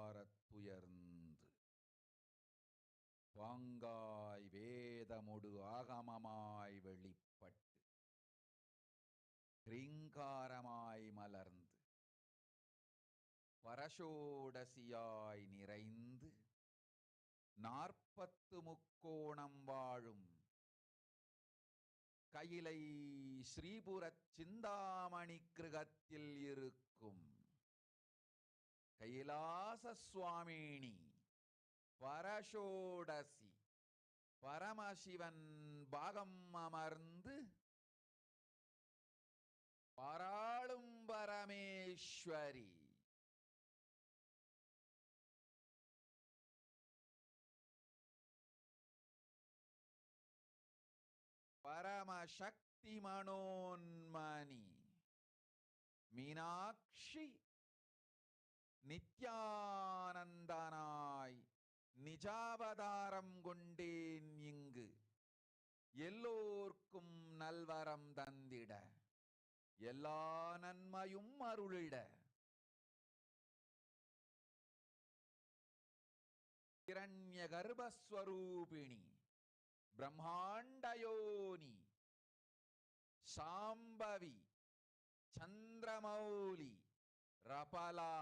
ஓங்காரத்துயர்ந்து வாங்காய் வேதமொடு ஆகமமாய் வெளிப்பட்டு கிரீங்காரமாய் மலர்ந்து பரஷோடசியாய் நிறைந்து 40 முக்கோணம் வாழும் கையிலை ஸ்ரீபுரச் சிந்தாமணி கிருகத்தில் இருக்கும் கைலாச சுவாமினி பரஷோடசி பரமசிவன் பாகம் அமர்ந்து பாராளும் பரமேஸ்வரி பரமசக்தி மனோன்மணி மீனாட்சி நித்யானந்தனாய் நிஜாவதாரம் கொண்டேன் இங்கு எல்லோர்க்கும் நல்வரம் தந்திட எல்லா நன்மையும் அருளிட இரண்ய கர்ப்பஸ்வரூபிணி பிரம்மாண்டயோனி சாம்பவி சந்திரமௌலி ரபலா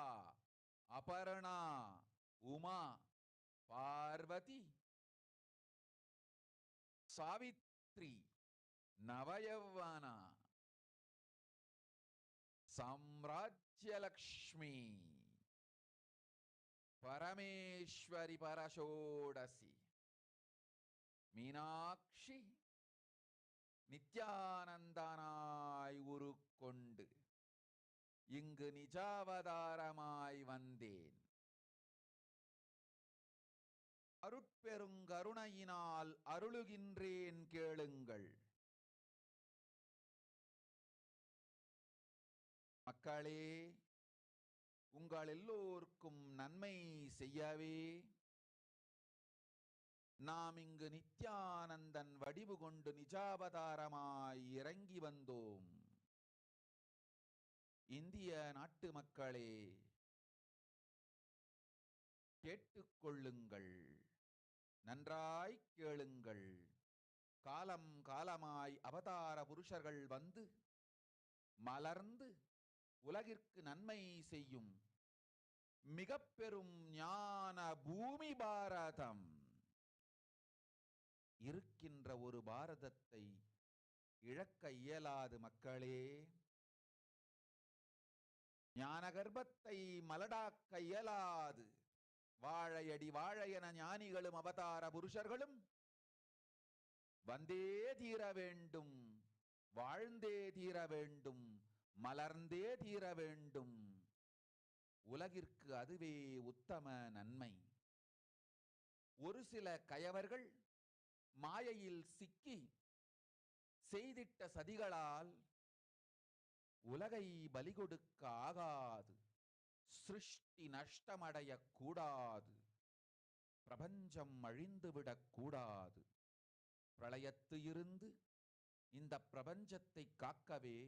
அபர்ணா உமா பார்வதி சாவித்ரி நவயவனா சாம்ராஜ்யலக்ஷ்மி பரமேஸ்வரி பரஷோடசி மீனாட்சி நித்யானந்தனாய் உருக்கொண்டு இங்கு நிஜாவதாரமாய் வந்தேன். அருட்பெருங்கருணையினால் அருளுகின்றேன் கேளுங்கள். மக்களே, உங்கள் எல்லோருக்கும் நன்மை செய்யவே நாம் இங்கு நித்யானந்தன் வடிவு கொண்டு நிஜாவதாரமாய் இறங்கி வந்தோம். இந்திய நாட்டு மக்களே, கேட்டுக்கொள்ளுங்கள், நன்றாய் கேளுங்கள். காலம் காலமாய் அவதார புருஷர்கள் வந்து மலர்ந்து உலகிற்கு நன்மை செய்யும் மிக பெரும் ஞான பூமி பாரதம். இருக்கின்ற ஒரு பாரதத்தை இழக்க இயலாது மக்களே. ஞான கர்ப்பத்தை மலடாக்க இயலாது. வாழையடி வாழையென ஞானிகளும் அவதார புருஷர்களும் வந்தே தீர வேண்டும், வாழ்ந்தே தீர வேண்டும், மலர்ந்தே தீர வேண்டும். உலகிற்கு அதுவே உத்தம நன்மை. ஒரு சில கயவர்கள் மாயையில் சிக்கி செய்திட்ட சதிகளால் உலகை பலி கொடுக்க ஆகாது. சிருஷ்டி நஷ்டமடைய கூடாது. பிரபஞ்சம் அழிந்துவிடக் கூடாது. பிரளயத்து இருந்து இந்த பிரபஞ்சத்தை காக்கவே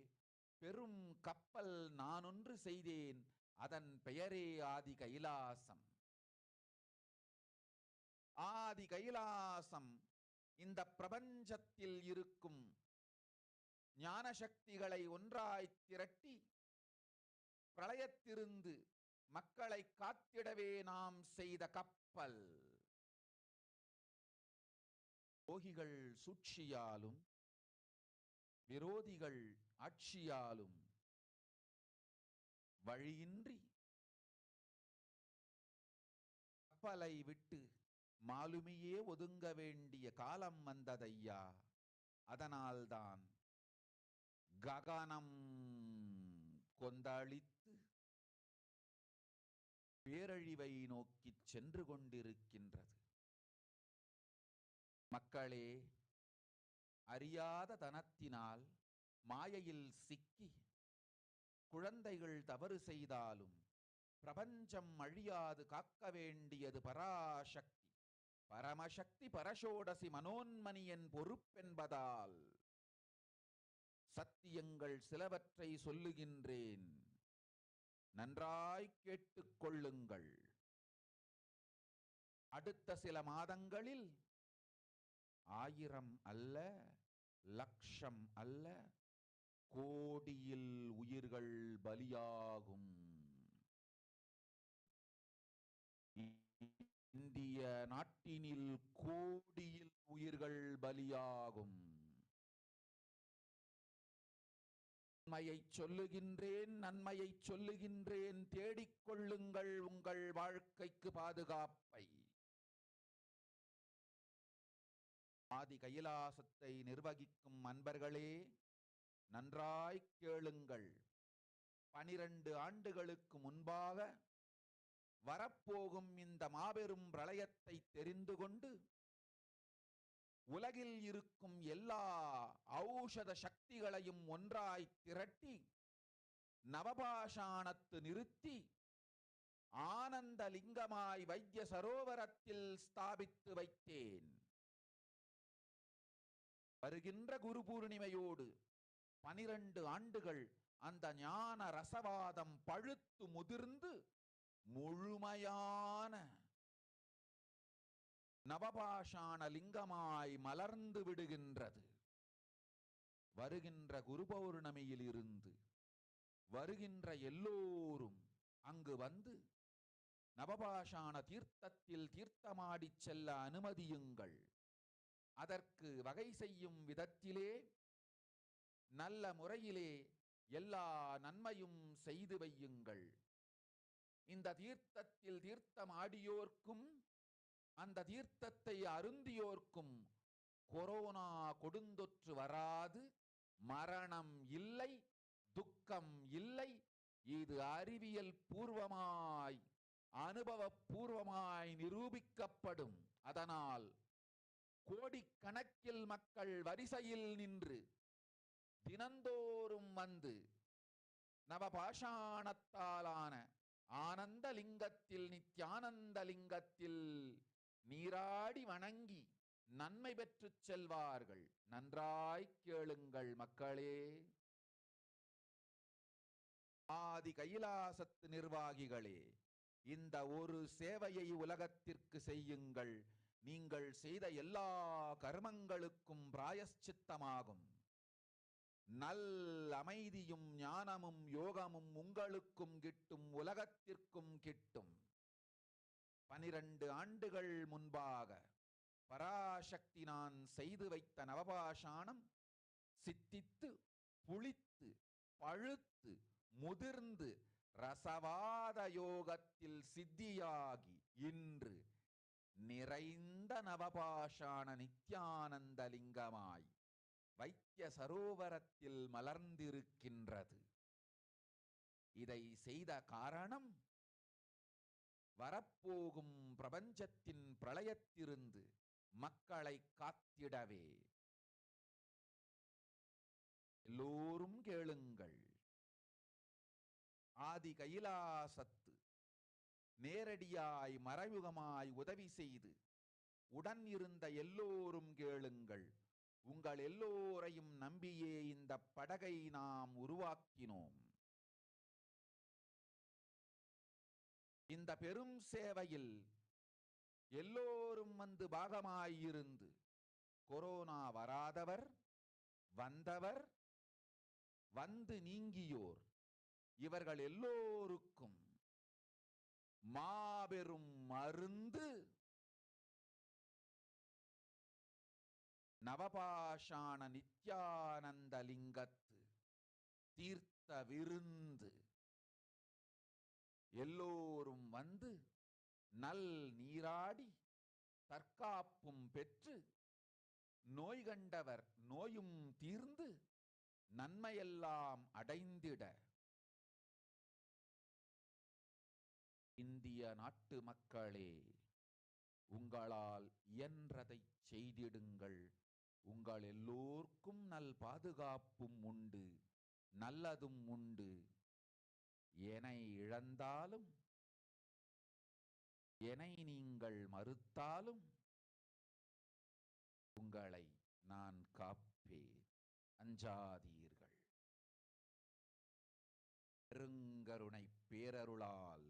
பெரும் கப்பல் நானொன்று செய்தேன். அதன் பெயரே ஆதி கைலாசம். ஆதி கைலாசம் இந்த பிரபஞ்சத்தில் இருக்கும் ஞான சக்திகளை ஒன்றாய் திரட்டி பிரளயத்திலிருந்து மக்களை காத்திடவே நாம் செய்த கப்பல். போகிகள் சூழ்ச்சியாலும் விரோதிகள் ஆட்சியாலும் வழியின்றி கப்பலை விட்டு மாலுமியே ஒதுங்க வேண்டிய காலம் வந்ததையா. அதனால்தான் ககனம் கொந்தளித்து பேரழிவை நோக்கி சென்று கொண்டிருக்கின்றது. மக்களே, அறியாத தனத்தினால் மாயையில் சிக்கி குழந்தைகள் தவறு செய்தாலும் பிரபஞ்சம் அழியாது காக்க வேண்டியது பராசக்தி. பரமசக்தி பரஷோடசி மனோன்மணியன் பொறுப்பென்பதால் சத்தியங்கள் சிலவற்றை சொல்லுகின்றேன், நன்றாய் கேட்டுக்கொள்ளுங்கள். அடுத்த சில மாதங்களில் 1000 அல்ல, லட்சம் அல்ல, கோடியில் உயிர்கள் பலியாகும். இந்திய நாட்டினில் கோடியில் உயிர்கள் பலியாகும். நன்மையை சொல்லுகின்றேன், நன்மையை சொல்லுகின்றேன். தேடிக்கொள்ளுங்கள் உங்கள் வாழ்க்கைக்கு பாதுகாப்பை. ஆதி கைலாசத்தை நிர்வகிக்கும் அன்பர்களே, நன்றாய் கேளுங்கள். 12 ஆண்டுகளுக்கு முன்பாக வரப்போகும் இந்த மாபெரும் பிரளயத்தை தெரிந்து கொண்டு உலகில் இருக்கும் எல்லா ஔஷத சக்திகளையும் ஒன்றாய் திரட்டி நவபாஷாணத்து நிறுத்தி ஆனந்த லிங்கமாய் வைத்திய சரோவரத்தில் ஸ்தாபித்து வைத்தேன். வருகின்ற குரு பூர்ணிமையோடு 12 ஆண்டுகள் அந்த ஞான ரசவாதம் பழுத்து முதிர்ந்து முழுமையான நவபாஷாண லிங்கமாய் மலர்ந்து விடுகின்றது. வருகின்ற குரு பௌர்ணமியில் இருந்து வருகின்ற எல்லோரும் அங்கு வந்து நவபாஷாண தீர்த்தத்தில் தீர்த்தமாடி செல்ல அனுமதியுங்கள். அதற்கு வகை செய்யும் விதத்திலே நல்ல முறையிலே எல்லா நன்மையும் செய்து வையுங்கள். இந்த தீர்த்தத்தில் தீர்த்தமாடியோர்க்கும் அந்த தீர்த்தத்தை அருந்தியோர்க்கும் கொரோனா கொடுந்தொற்று வராது, மரணம் இல்லை, துக்கம் இல்லை. இது அறிவியல் பூர்வமாய் அனுபவபூர்வமாய் நிரூபிக்கப்படும். அதனால் கோடிக்கணக்கில் மக்கள் வரிசையில் நின்று தினந்தோறும் வந்து நவபாஷாணத்தாலான ஆனந்த லிங்கத்தில், நித்யானந்த லிங்கத்தில் நீராடி வணங்கி நன்மை பெற்று செல்வார்கள். நன்றாய் கேளுங்கள் மக்களே. ஆதி கைலாசத்து நிர்வாகிகளே, இந்த ஒரு சேவையை உலகத்திற்கு செய்யுங்கள். நீங்கள் செய்த எல்லா கர்மங்களுக்கும் பிராயஷ்சித்தமாகும். நல் அமைதியும் ஞானமும் யோகமும் உங்களுக்கும் கிட்டும், உலகத்திற்கும் கிட்டும். 12 ஆண்டுகள் முன்பாக பராசக்தி நான் செய்து வைத்த நவபாஷாணம் சித்தித்து புளித்து பழுத்து முதிர்ந்து ரசவாத யோகத்தில் சித்தியாகி இன்று நிறைந்த நவபாஷாண நித்யானந்த லிங்கமாய் வைத்திய சரோவரத்தில் மலர்ந்திருக்கின்றது. இதை செய்த காரணம் வரப்போகும் பிரபஞ்சத்தின் பிரளயத்திலிருந்து மக்களை காத்திடவே. எல்லோரும் கேளுங்கள். ஆதி கைலாசத்து நேரடியாய் மறைமுகமாய் உதவி செய்து உடன் இருந்த எல்லோரும் கேளுங்கள். உங்கள் எல்லோரையும் நம்பியே இந்த படகை நாம் உருவாக்கினோம். இந்த பெரும் சேவையில் எல்லோரும் வந்து பாகமாயிருந்து கொரோனா வராதவர், வந்தவர், வந்து நீங்கியோர் இவர்கள் எல்லோருக்கும் மாபெரும் மருந்து நவபாஷாண நித்யானந்த லிங்கத்து தீர்த்த விருந்து. எல்லோரும் வந்து நல் நீராடி தற்காப்பும் பெற்று நோய் கண்டவர் நோயும் தீர்ந்து நன்மையெல்லாம் அடைந்திட இந்திய நாட்டு மக்களே, உங்களால் இயன்றதை செய்திடுங்கள். உங்கள் எல்லோர்க்கும் நல் பாதுகாப்பும் உண்டு, நல்லதும் உண்டு. என்னை இழந்தாலும் என்னை நீங்கள் மறுத்தாலும் உங்களை நான் காப்பேன். அஞ்சாதீர்கள். பெருங்கருணை பேரருளால்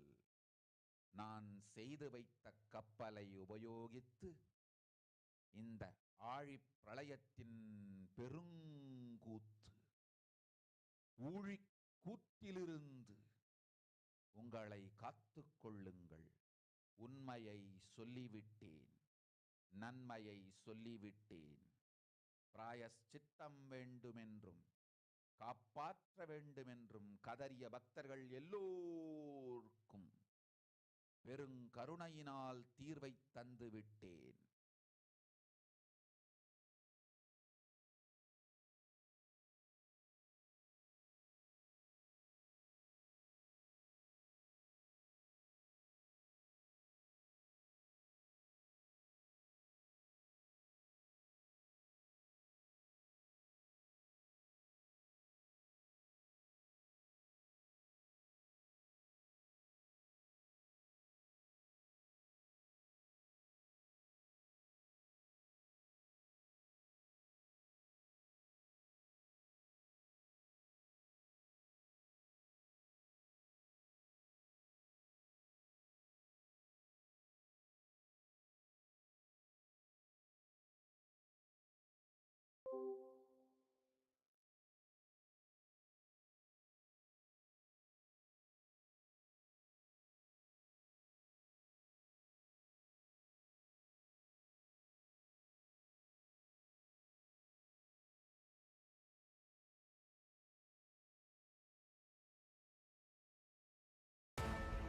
நான் செய்து வைத்த கப்பலை உபயோகித்து இந்த ஆழிப் பிரளயத்தின் பெருங்கூத்து ஊழிக் கூத்திலிருந்து உங்களை காத்துக் கொள்ளுங்கள். உண்மையை சொல்லிவிட்டேன், நன்மையை சொல்லிவிட்டேன். பிராயஷ்சித்தம் வேண்டுமென்றும் காப்பாற்ற வேண்டுமென்றும் கதறிய பக்தர்கள் எல்லோருக்கும் பெருங்கருணையினால் தீர்வை தந்து விட்டேன்.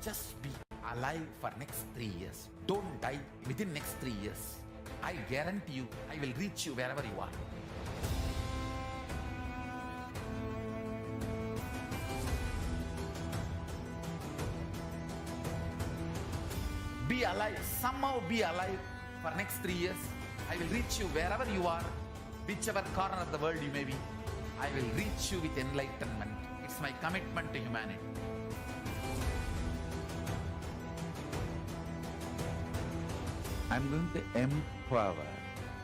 Just be alive for next 3 years. Don't die within next 3 years. I guarantee you, I will reach you wherever you are. Be alive, somehow be alive for next 3 years. I will reach you wherever you are, whichever corner of the world you may be. I will reach you with enlightenment. It's my commitment to humanity. I'm going to empower,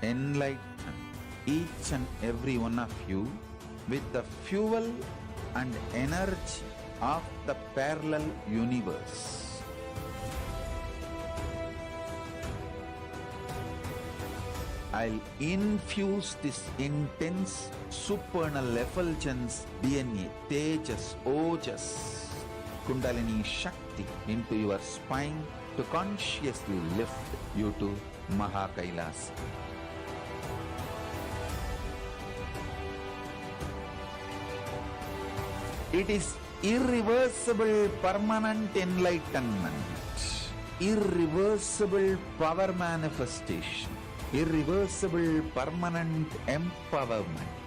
enlighten each and every one of you with the fuel and energy of the parallel universe. I'll infuse this intense supernal effulgence DNA, Tejas, Ojas, Kundalini Shakti into your spine to consciously lift you to Kailasa. It is irreversible permanent enlightenment, irreversible power manifestation, irreversible permanent empowerment.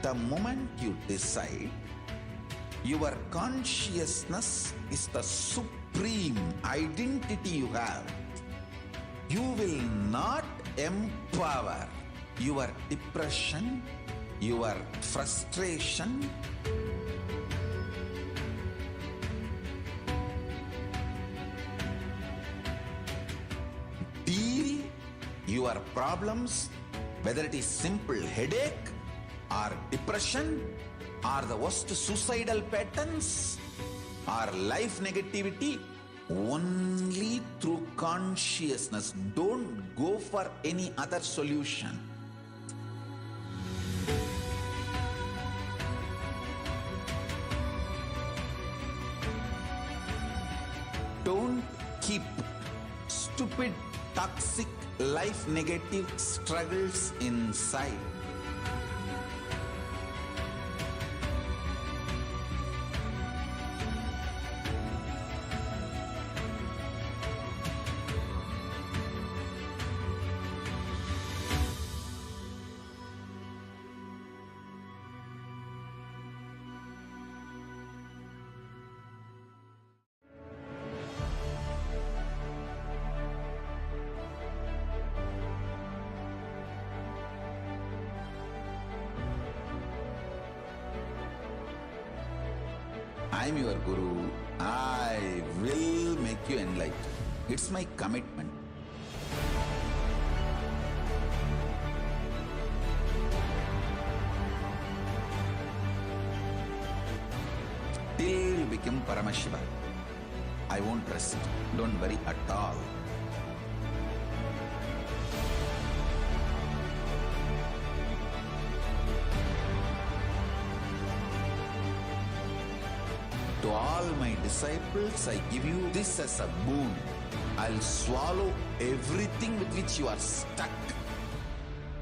The moment you decide, your consciousness is the supreme identity you have. You will not empower your depression, your frustration, deal your problems, whether it is simple headache or depression or the worst suicidal patterns or life negativity, only through consciousness. Don't go for any other solution. Don't keep stupid, toxic, life negative struggles inside. I am your Guru. I will make you enlightened. It's my commitment. Till you become Paramashiva, I won't rest. Don't worry at all. To all my disciples, I give you this as a boon. I'll swallow everything with which you are stuck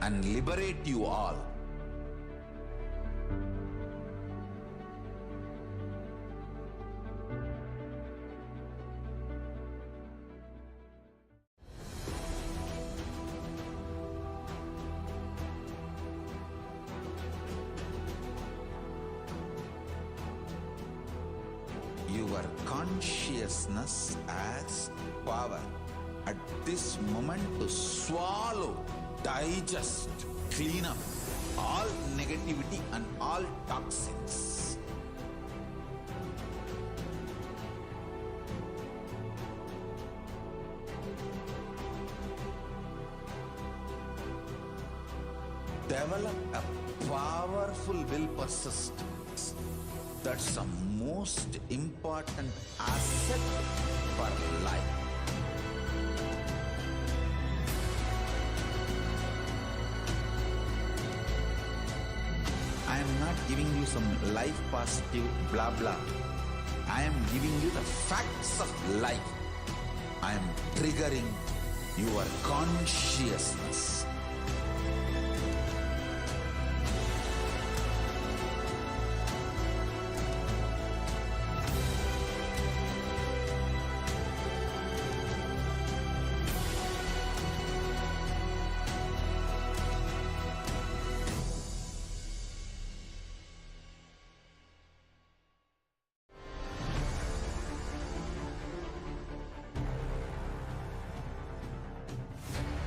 and liberate you all. Your consciousness as power at this moment to swallow, digest, clean up all negativity and all toxins. Develop a powerful will persistence. That's the most important asset for life. not giving you some life positive blah blah. I am giving you the facts of life. I am triggering your consciousness.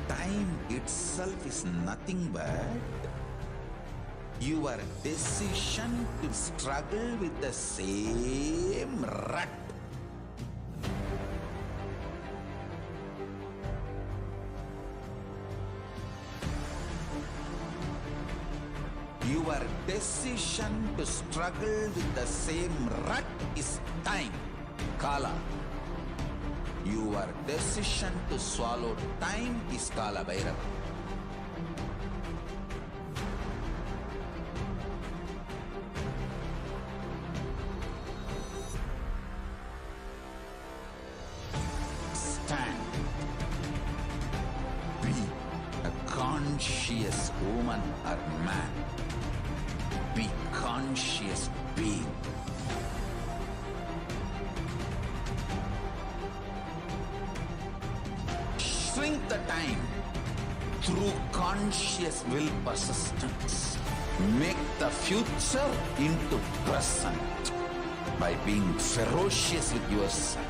Time itself is nothing but your decision to struggle with the same rut. Your decision to struggle with the same rut is time, Kala. Your decision to swallow time is Kala Bhairava. Stand. Be a conscious woman or man. Be conscious being. Shrink the time through conscious will persistence. Make the future into present by being ferocious with yourself.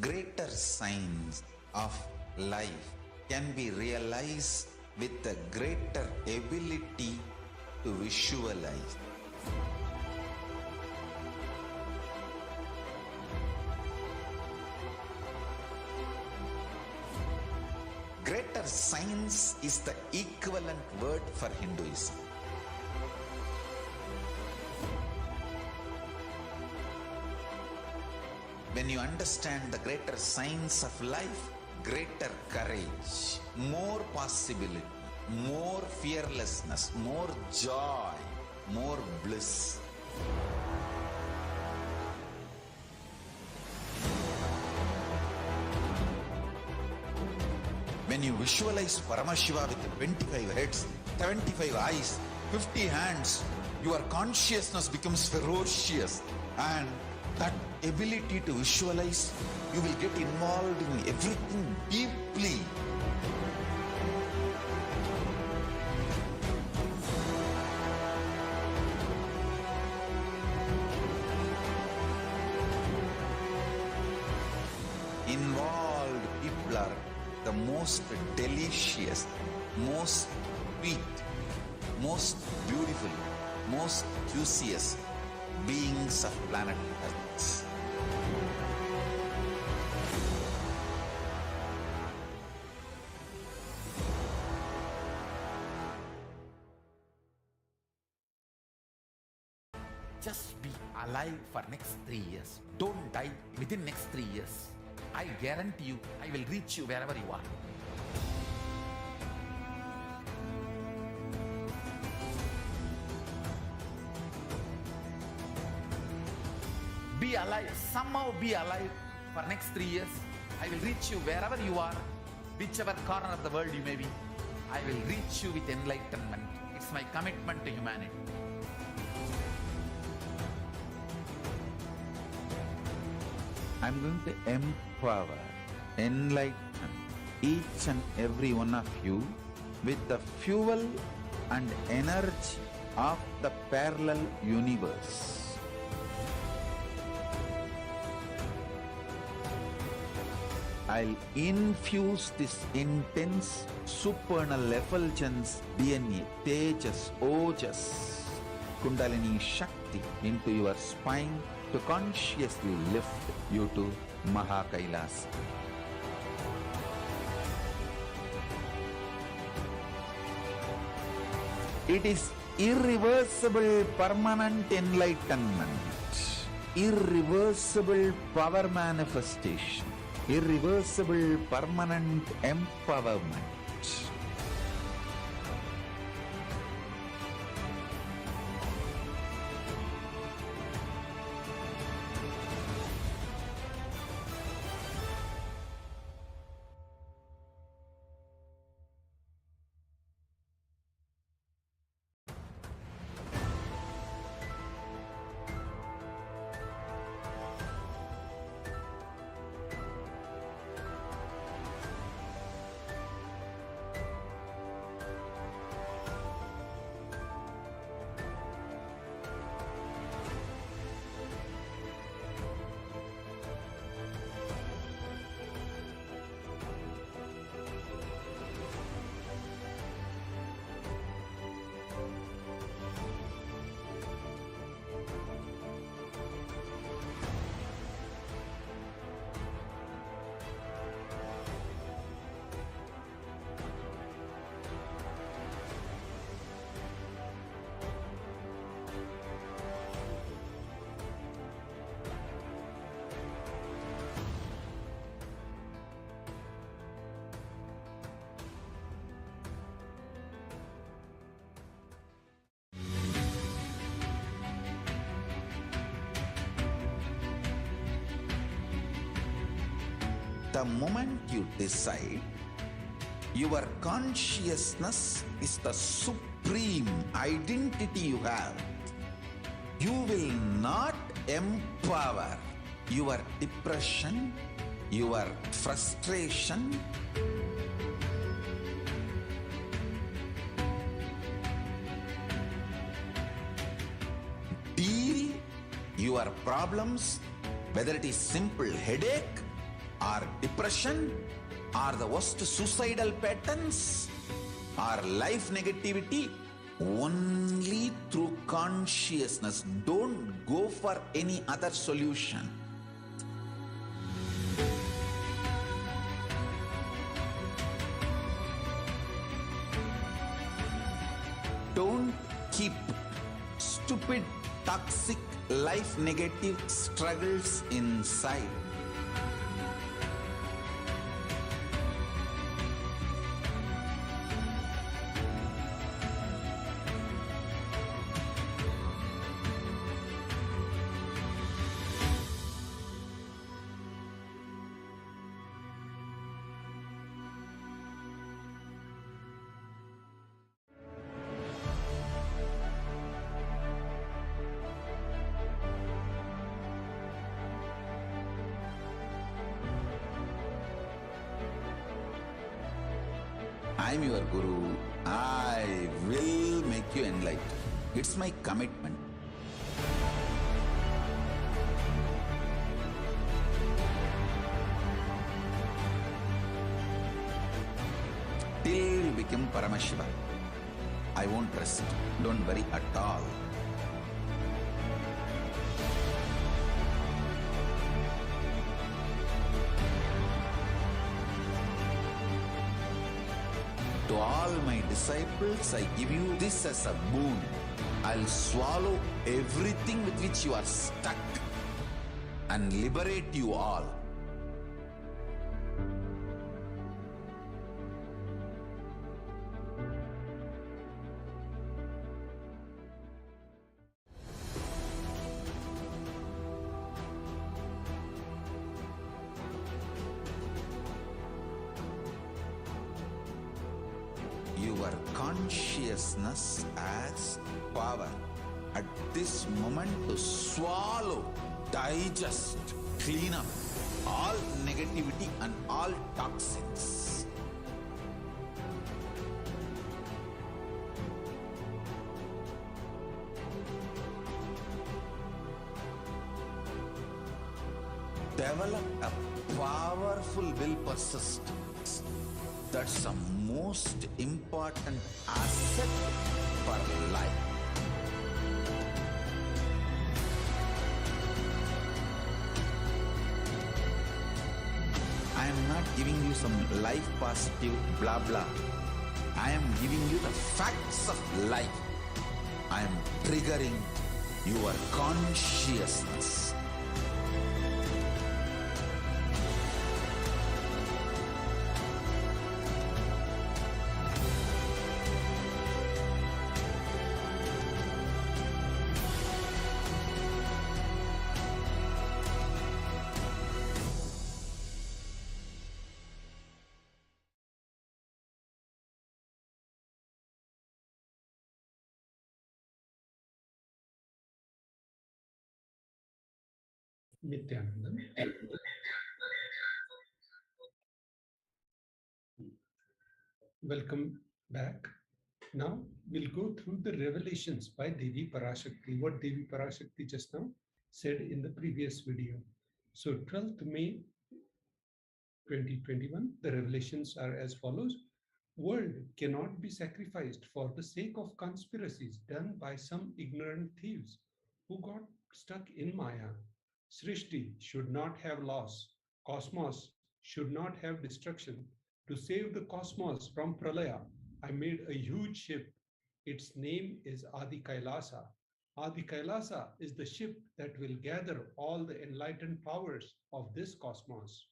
Greater signs of life can be realized with a greater ability to visualize. Greater science is the equivalent word for Hinduism. When you understand the greater science of life, greater courage, more possibility, more fearlessness, more joy, more bliss. When you visualize Paramashiva with 25 heads, 75 eyes, 50 hands, your consciousness becomes ferocious, and that ability to visualize, you will get involved in everything deeply. Involved people are the most delicious, most sweet, most beautiful, most juiciest beings of planet Earth. Just be alive for next 3 years. Don't die within next 3 years. I guarantee you, I will reach you wherever you are. Be be alive, somehow be alive for next 3 years. I will reach you wherever you are, whichever corner of the world you may be. I will reach you with enlightenment. It's my commitment to humanity. I'm going to empower, enlighten each and every one of you with the fuel and energy of the parallel universe. I'll infuse this intense supernal effulgence DNA, Tejas, Ojas, Kundalini Shakti into your spine to consciously lift you to Kailasa. It is irreversible permanent enlightenment, irreversible power manifestation, irreversible permanent empowerment. The moment you decide, your consciousness is the supreme identity you have. You will not empower your depression, your frustration, deal your problems, whether it is simple headache or depression or the worst suicidal patterns or life negativity, only through consciousness. Don't go for any other solution. Don't keep stupid, toxic, life negative struggles inside. I'm your Guru. I will make you enlightened. It's my commitment. Till you become Paramashiva, I won't rest. Don't worry at all. To all my disciples, I give you this as a boon. I'll swallow everything with which you are stuck and liberate you all. your consciousness as power at this moment to swallow, digest, clean up all negativity and all toxins. Develop a powerful will persistence. That's the most important asset for life. I am not giving you some life positive blah blah. I am giving you the facts of life. I am triggering your consciousness. Nithyananda. Welcome back. Now we'll go through the revelations by Devi Parashakti, what Devi Parashakti just now said in the previous video. So 12th May 2021, the revelations are as follows. World cannot be sacrificed for the sake of conspiracies done by some ignorant thieves who got stuck in Maya. Srishti should not have loss. Cosmos should not have destruction. To save the cosmos from Pralaya, I made a huge ship. Its name is Adi Kailasa. Adi Kailasa is the ship that will gather all the enlightened powers of this cosmos.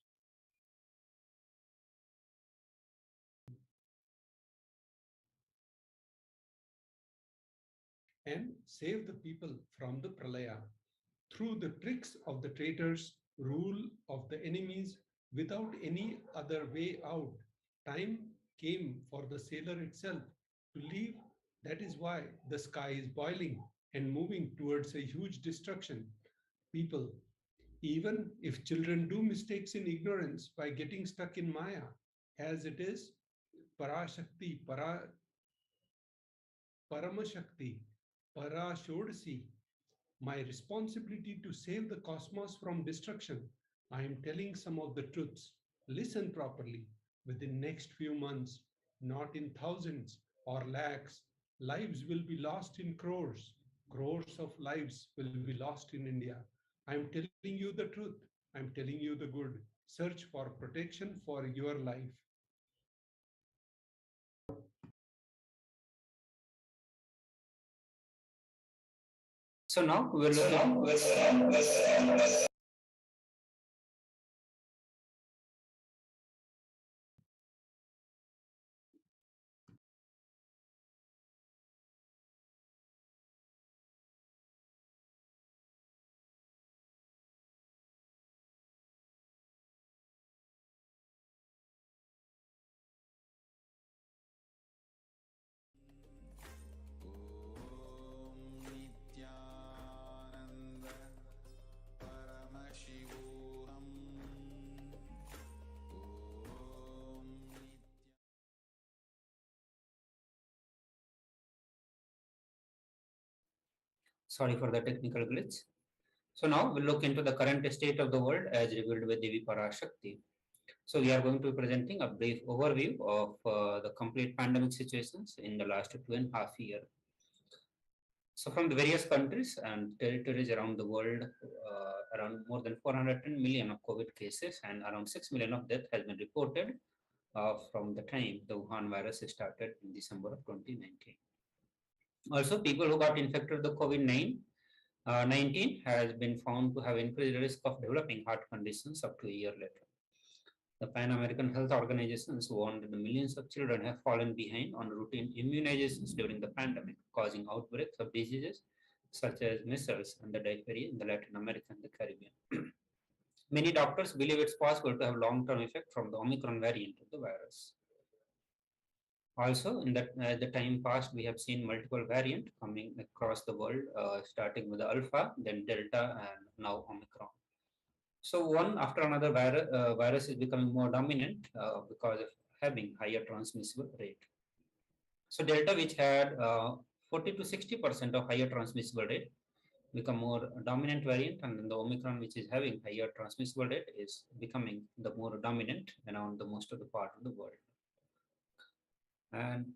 And save the people from the Pralaya. Through the tricks of the traitors, rule of the enemies, without any other way out, time came for the sailor itself to leave. That is why the sky is boiling and moving towards a huge destruction. People, even if children do mistakes in ignorance by getting stuck in Maya, as it is, Parashakti, Paramashakti, Parashodasi, my responsibility to save the cosmos from destruction. I am telling some of the truths. Listen properly. Within next few months, not in thousands or lakhs, lives will be lost in crores. Crores of lives will be lost in India. I am telling you the truth. I am telling you the good. Search for protection for your life. So now we're looking. Nithyananda Paramashivoham. Sorry for the technical glitch. So now we'll look into the current state of the world as revealed by Devi Parashakti. So we are going to be presenting a brief overview of the complete pandemic situations in the last 2.5 years. So from the various countries and territories around the world, around more than 410 million of COVID cases and around 6 million of death has been reported from the time the Wuhan virus started in December of 2019. Also, people who got infected with the COVID-19 has been found to have increased risk of developing heart conditions up to a year later. The Pan American Health Organizations warned that the millions of children have fallen behind on routine immunizations during the pandemic, causing outbreaks of diseases such as measles and the diphtheria in the Latin America and the Caribbean. Many doctors believe it's possible to have long-term effect from the Omicron variant of the virus. Also, in that as the time passed, we have seen multiple variant coming across the world, starting with the Alpha, then Delta, and now Omicron. So one after another virus is becoming more dominant because of having higher transmissible rate. So Delta, which had 40 to 60% of higher transmissible rate, become more dominant variant, and then the Omicron, which is having higher transmissible rate, is becoming the more dominant around the most of the part of the world. And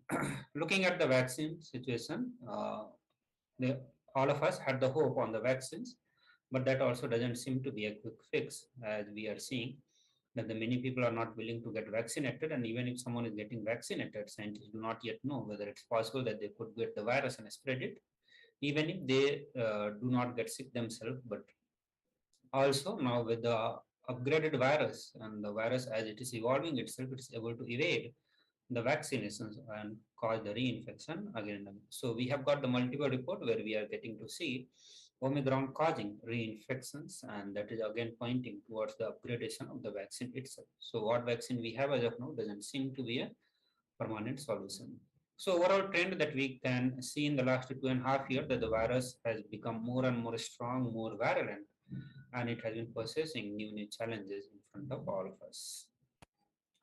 looking at the vaccine situation, all of us had the hope on the vaccines, but that also doesn't seem to be a quick fix, as we are seeing that the many people are not willing to get vaccinated, and even if someone is getting vaccinated, scientists do not yet know whether it's possible that they could get the virus and spread it, even if they do not get sick themselves. But also now with the upgraded virus and the virus as it is evolving itself, it is able to evade the vaccinations and cause the reinfection again and again. So we have got the multiple report where we are getting to see Omicron causing reinfections, and that is again pointing towards the upgradation of the vaccine itself. So what vaccine we have as of now doesn't seem to be a permanent solution. So overall trend that we can see in the last 2.5 years, that the virus has become more and more strong, more virulent, and it has been possessing new challenges in front of all of us.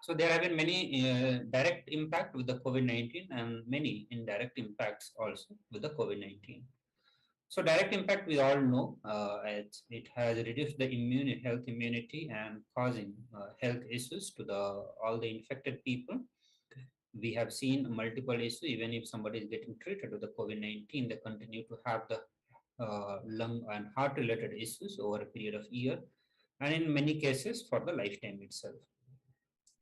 So there have been many direct impact with the COVID-19 and many indirect impacts also with the COVID-19. So direct impact we all know, it has reduced the health immunity and causing health issues to all the infected people. We have seen multiple issues. Even if somebody is getting treated with the COVID-19, they continue to have the lung and heart related issues over a period of year, and in many cases for the lifetime itself.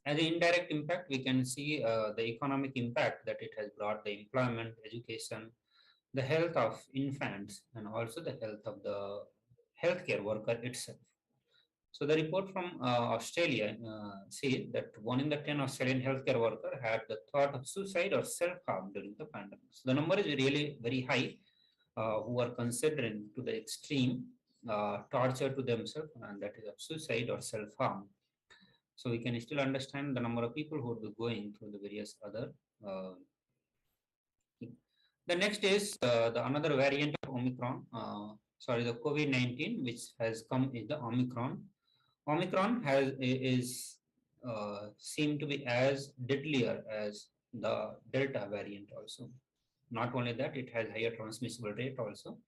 As an indirect impact, we can see the economic impact that it has brought, the employment, education, the health of infants, and also the health of the healthcare worker itself. So the report from Australia says that 1 in the 10 Australian healthcare worker had the thought of suicide or self-harm during the pandemic. So the number is really very high, who are considering to the extreme torture to themselves, and that is of suicide or self-harm. So we can still understand the number of people who would be going through the various other. The next is the another variant of Omicron, the COVID-19, which has come is the Omicron. Omicron is seemed to be as deadlier as the Delta variant also. Not only that, it has higher transmissible rate also.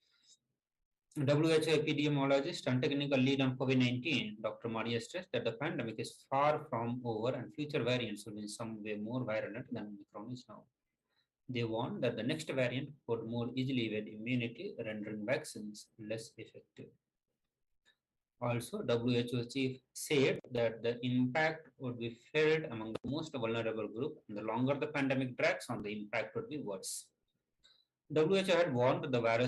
WHO epidemiologist and technical lead on COVID-19, Dr. Maria stressed that the pandemic is far from over and future variants will be in some way more virulent than Omicron is now. They warned that the next variant could more easily evade immunity, rendering vaccines less effective. Also, WHO chief said that the impact would be felt among the most vulnerable group, and the longer the pandemic drags on, the impact would be worse. WHO had warned that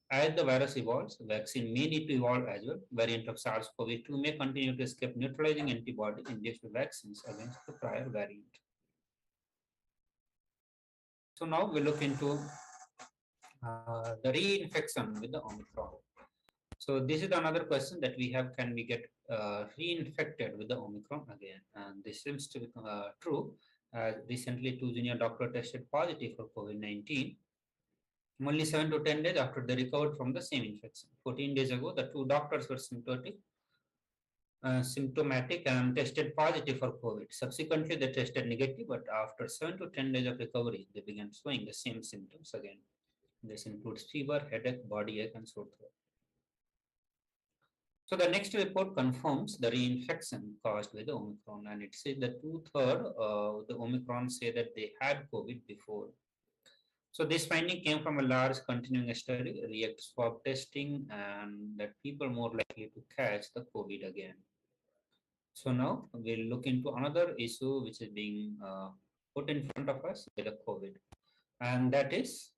as the virus evolves, the vaccine may need to evolve as well. Variant of SARS-CoV-2 may continue to escape neutralizing antibody-induced vaccines against the prior variant. So now we look into the reinfection with the Omicron. So this is another question that we have: can we get reinfected with the Omicron again? And this seems to be true. Recently, 2 junior doctors tested positive for COVID-19. Only 7 to 10 days after they recovered from the same infection. 14 days ago, the 2 doctors were symptomatic and tested positive for COVID. Subsequently, they tested negative, but after 7 to 10 days of recovery, they began showing the same symptoms again. This includes fever, headache, body ache, and sore throat. So the next report confirms the reinfection caused by the Omicron, and it says that 2/3 of the Omicron say that they had COVID before. So this finding came from a large continuing study, react swab testing, and that people more likely to catch the COVID again. So now we'll look into another issue which is being put in front of us by the COVID, and that is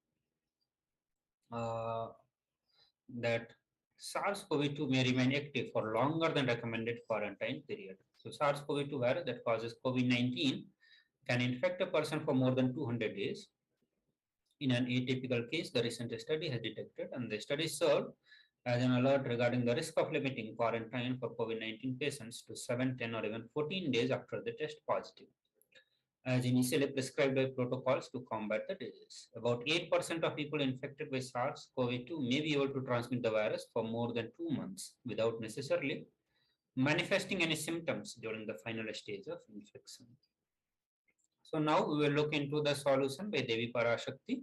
that SARS-CoV-2 may remain active for longer than recommended quarantine period. So SARS-CoV-2 virus that causes COVID-19 can infect a person for more than 200 days. In an atypical case, the recent study has detected, and the study served as an alert regarding the risk of limiting quarantine for COVID-19 patients to 7, 10, or even 14 days after they test positive. as initially prescribed by protocols to combat the disease. About 8% of people infected by SARS-CoV-2 may be able to transmit the virus for more than 2 months without necessarily manifesting any symptoms during the final stage of infection. So now we will look into the solution by Devi Parashakti,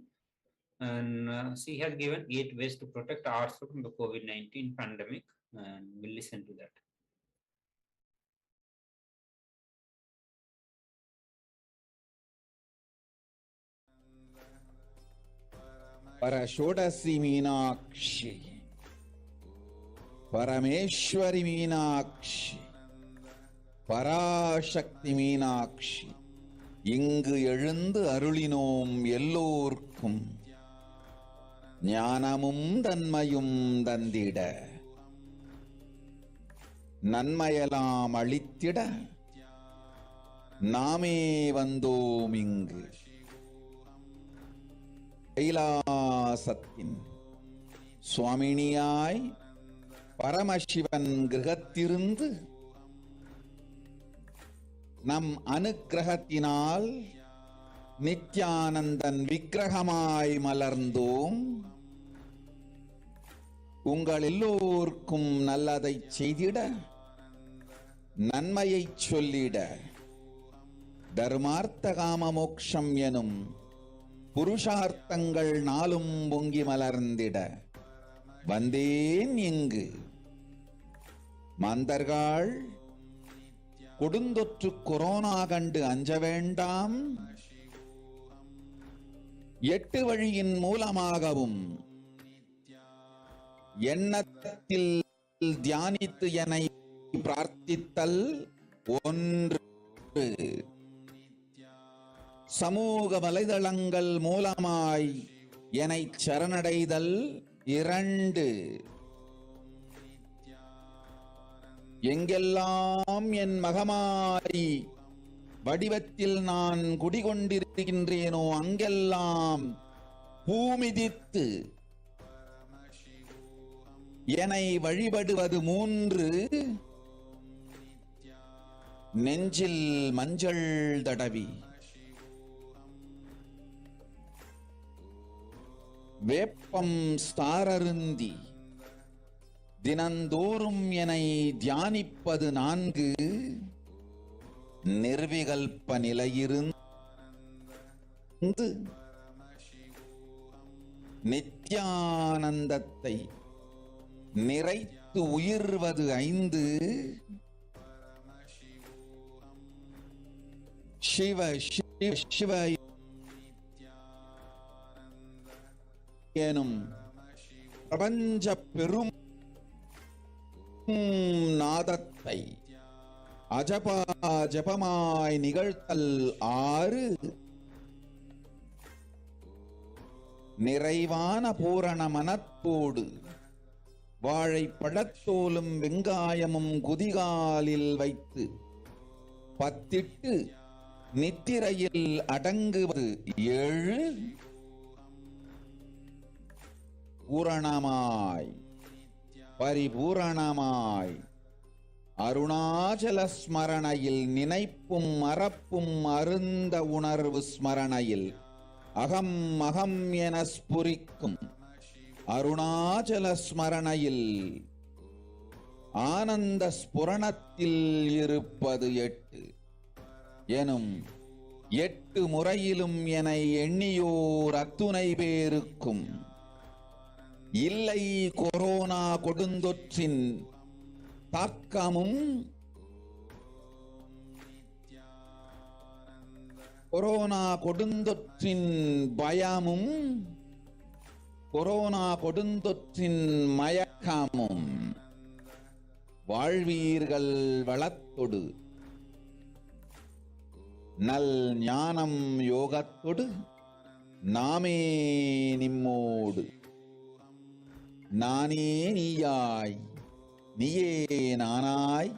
and she has given 8 ways to protect ourselves from the COVID-19 pandemic, and we'll listen to that. Parashodasi Meenakshi, Parameshwari Meenakshi, Parashakti Meenakshi, இங்கு எழுந்து அருளினோம் எல்லோர்க்கும் ஞானமும் தன்மையும் தந்திட நன்மையெல்லாம் அளித்திட நாமே வந்தோம் இங்கு கைலாசத்தின் சுவாமினியாய் பரமசிவன் கிரகத்திருந்து நம் அனுக்கிரகத்தினால் நித்யானந்தன் விக்கிரகமாய் மலர்ந்தோம். உங்கள் எல்லோருக்கும் நல்லதை செய்திட நன்மையை சொல்லிட தர்மார்த்த காம மோக்ஷம் எனும் புருஷார்த்தங்கள் நாளும் பொங்கி மலர்ந்திட வந்தேன் இங்கு. மாந்தர்கள் கொடுந்தொற்று கொரோனா கண்டு அஞ்ச வேண்டாம். 8 வழியின் மூலமாகவும் எண்ணத்தில் தியானித்து என்னை பிரார்த்தித்தல் 1, சமூக வலைதளங்கள் மூலமாய் என்னை சரணடைதல் 2, எங்கெல்லாம் என் மகமாரி வடிவத்தில் நான் குடிகொண்டிருக்கின்றேனோ அங்கெல்லாம் பூமிதித்து என்னை வழிபடுவது 3, நெஞ்சில் மஞ்சள் தடவி வேப்பம் ஸ்தாரருந்தி தினந்தோறும் என்னை தியானிப்பது 4, நிர்விகல்ப நிலையிருந்து நித்யானந்தத்தை நிறைத்து உயிர்வது 5, சிவ சிவ சிவ எனும் பிரபஞ்ச பெரும் நாதத்தை அஜபா ஜபமாய் நிகழ்த்தல் 6, நிறைவான பூரண மனத்தோடு வாழைப்பழத்தோலும் வெங்காயமும் குதிகாலில் வைத்து பத்திட்டு நித்திரையில் அடங்குவது 7, பூரணமாய் பரிபூரணமாய் அருணாச்சல ஸ்மரணையில் நினைப்பும் மறப்பும் அருந்த உணர்வு ஸ்மரணையில் அகம் அகம் என ஸ்புரிக்கும் அருணாச்சல ஸ்மரணையில் ஆனந்த ஸ்புரணத்தில் இருப்பது 8 எனும் 8 முறையிலும் என எண்ணியோர் அத்துணை பேருக்கும் இல்லை கொரோனா கொடுந்தொற்றின் தாக்கமும் கொரோனா கொடுந்தொற்றின் பயமும் கொரோனா கொடுந்தொற்றின் மயக்கமும் வாழ்வீர்கள் வளத்தொடு நல் ஞானம் யோகத்தொடு நாமே நிம்மோடு நானே நீயாய் நீயே நானாய்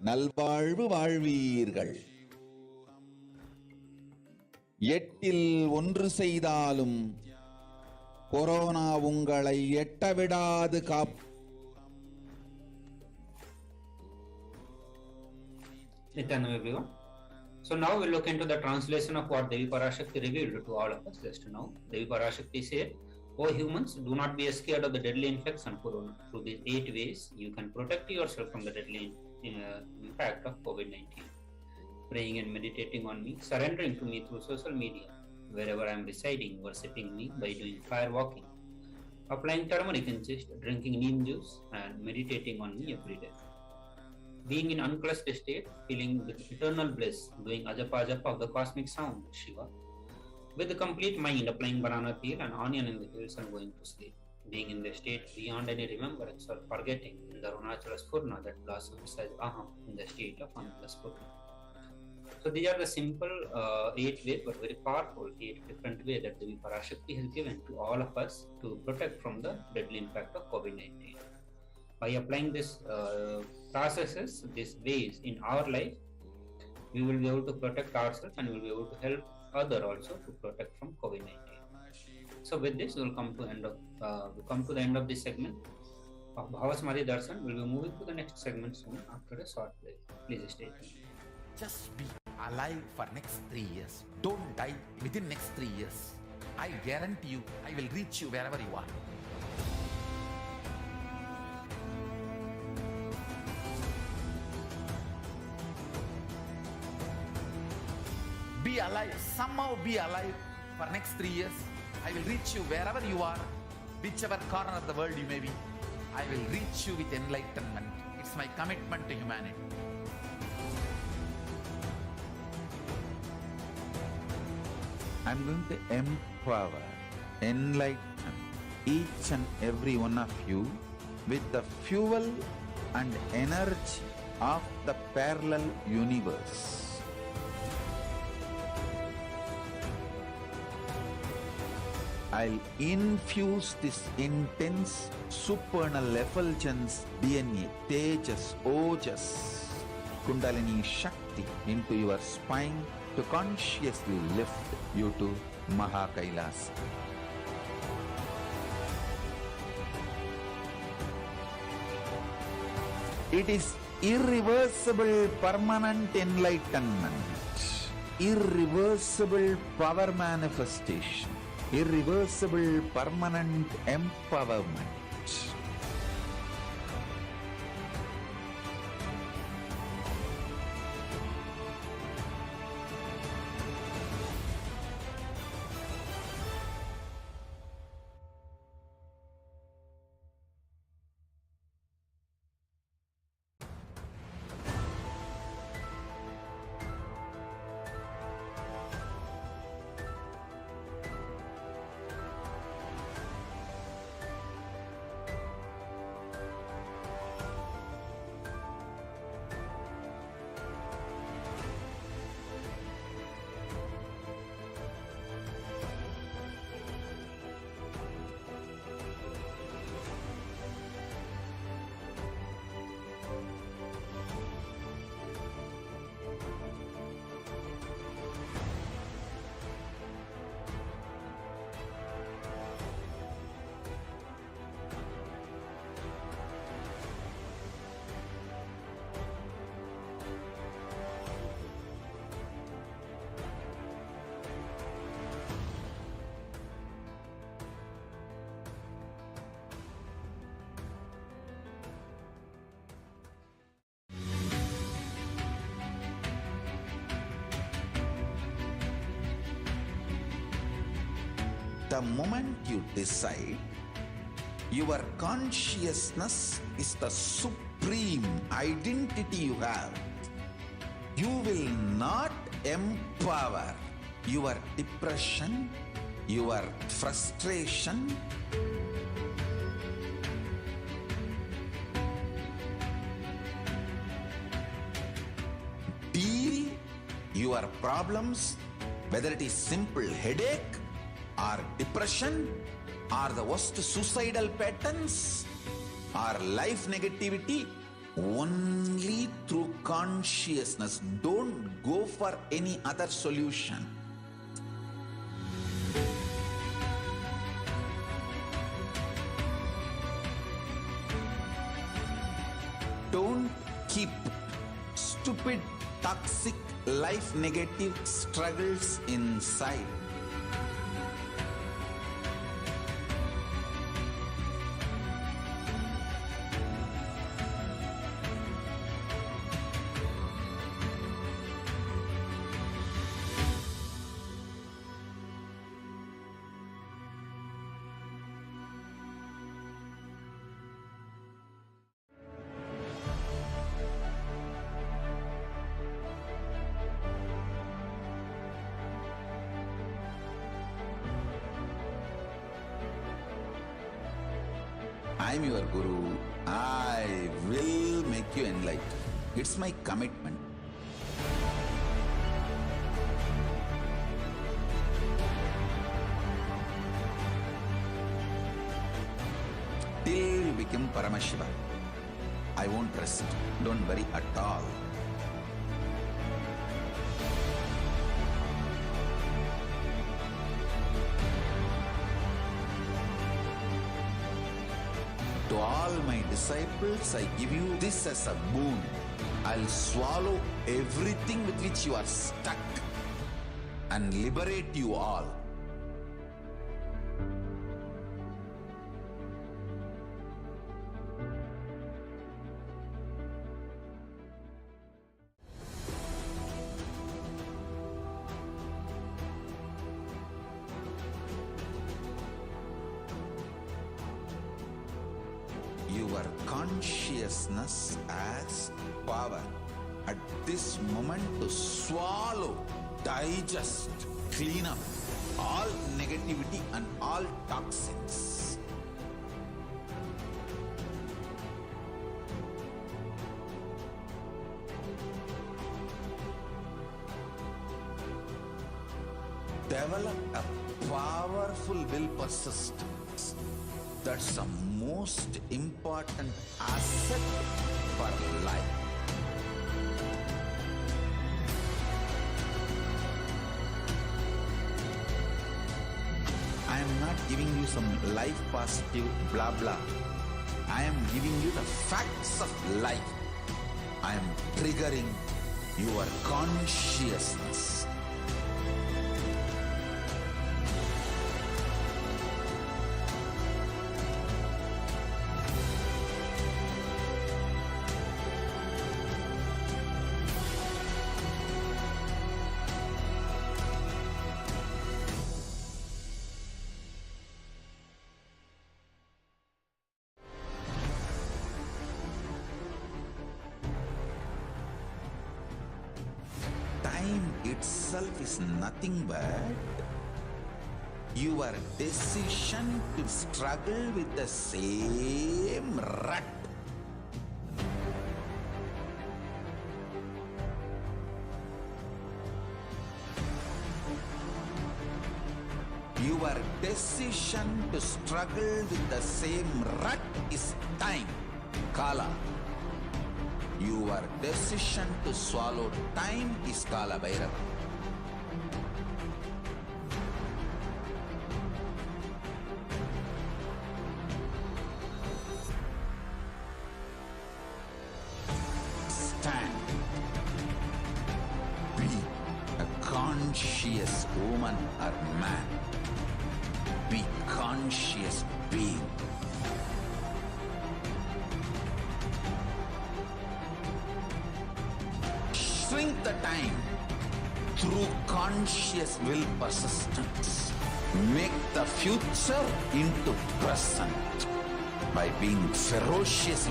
நல்வாழ்வு வாழ்வீர்கள். 8இல் 1 செய்தாலும் கொரோனா உங்களை எட்டவிடாது Nithyananda everyone. So now we look into the translation of what Devi Parashakti revealed to all of us just now. Devi Parashakti said, "O humans, do not be scared of the deadly infection corona. Through these 8 ways, you can protect yourself from the deadly impact of COVID-19. Praying and meditating on me, surrendering to me through social media, wherever I am residing, worshipping me by doing fire walking, applying turmeric in chest, drinking neem juice, and meditating on me every day. Being in unclutched state, feeling with eternal bliss, doing ajapa japa of the cosmic sound, Shiva. With the complete mind, applying banana peel and onion in the hills and going to sleep. Being in the state beyond any remembrance or forgetting in the Arunachala Spurna that blossoms as Aham in the state of Anatala Spurna." So these are the simple 8 ways, but very powerful 8 different ways that Devi Parashakti has given to all of us to protect from the deadly impact of COVID-19. By applying these processes, these ways in our life, we will be able to protect ourselves and we will be able to help others also to protect from COVID-19. So with this, we will come to the end of this segment of Bhavasamadhi Darshan. We will be moving to the next segment soon after a short break. Please stay tuned. Just be alive for next 3 years. Don't die within next 3 years. I guarantee you, I will reach you wherever you are. Be alive, somehow be alive for next 3 years. I will reach you wherever you are, whichever corner of the world you may be. I will reach you with enlightenment. It's my commitment to humanity. I'm going to empower, enlighten each and every one of you with the fuel and energy of the parallel universe. I'll infuse this intense supernal effulgence DNA, Tejas, Ojas, Kundalini Shakti into your spine to consciously lift you to Maha Kailasa. It is irreversible permanent enlightenment, irreversible power manifestation, irreversible permanent empowerment. The moment you decide, your consciousness is the supreme identity you have. You will not empower your depression, your frustration, deal your problems, whether it is simple headache or depression or the worst suicidal patterns or life negativity, only through consciousness. Don't go for any other solution. Don't keep stupid, toxic life life negative struggles inside. I'm your Guru. I will make you enlightened. It's my commitment. Till you become Paramashiva, I won't rest. Don't worry at all. To all my disciples, I give you this as a boon. I'll swallow everything with which you are stuck and liberate you all. Your consciousness as power at this moment to swallow, digest, clean up all negativity and all toxins. Develop a powerful will persistence. That's the most important asset for life. I am not giving you some life positive blah blah. I am giving you the facts of life. I am triggering your consciousness. Time itself is nothing but your decision to struggle with the same rut. Your decision to struggle with the same rut is time, Kala. Your decision to swallow time is Kala Bhairava. Stand. Be a conscious woman or man. Be conscious being. Shrink the time through conscious will persistence. Make the future into present by being ferocious.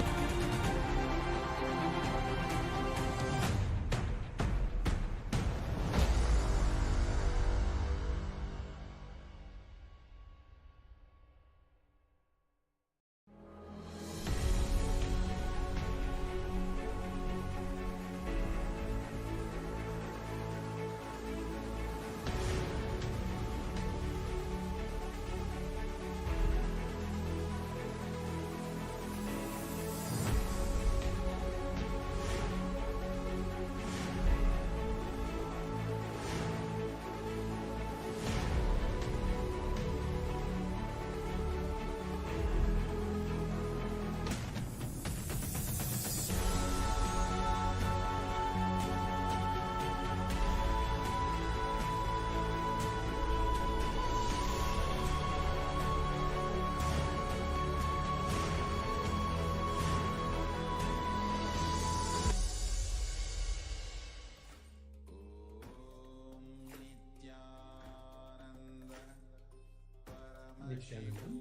Nithyananda.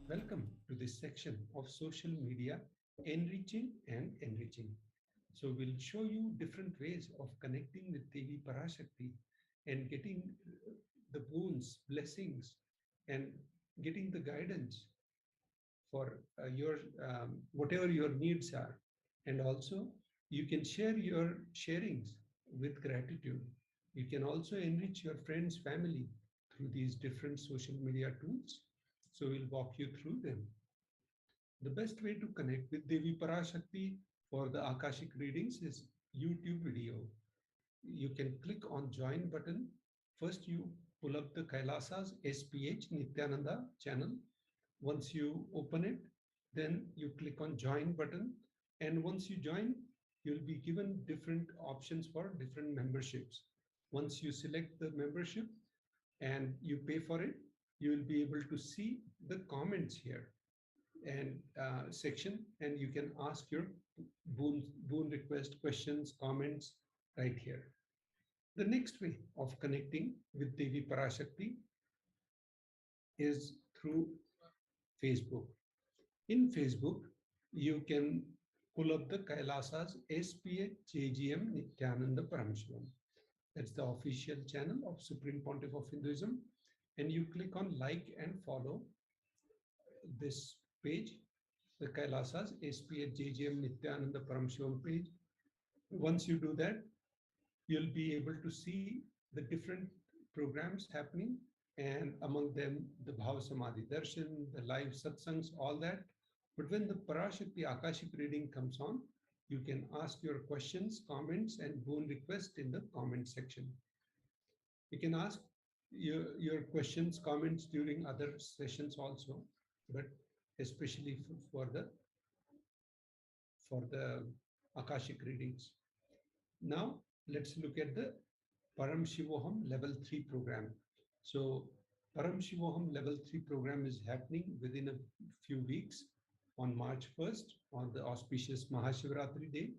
Welcome to this section of social media enriching and enriching. So we'll show you different ways of connecting with Devi Parashakti and getting the boons, blessings, and getting the guidance for your whatever your needs are. And also you can share your sharings with gratitude. You can also enrich your friends, family through these different social media tools. So we'll walk you through them. The best way to connect with Devi Parashakti for the Akashic readings is YouTube video. You can click on join button. First you pull up the Kailasa's HDH Nithyananda channel. Once you open it, then you click on join button. And once you join, you'll be given different options for different memberships. Once you select the membership and you pay for it, you will be able to see the comments here and section, and you can ask your boon request, questions, comments right here. The next way of connecting with Devi Parashakti is through Facebook. In Facebook, you can pull up the Kailasa's HDH Nithyananda Paramashivam. That's the official channel of Supreme Pontiff of Hinduism. And you click on like and follow this page, the Kailasa's HDH Nithyananda Paramashivam page. Once you do that, you'll be able to see the different programs happening, and among them the Bhav Samadhi Darshan, the live satsangs, all that. But when the Parashakti Akashic reading comes on, you can ask your questions, comments, and boon request in the comment section. You can ask your questions, comments during other sessions also, but especially for the Akashic readings. Now let's look at the Paramashivoham level 3 program. So Paramashivoham level 3 program is happening within a few weeks on March 1st on the auspicious Mahashivratri day.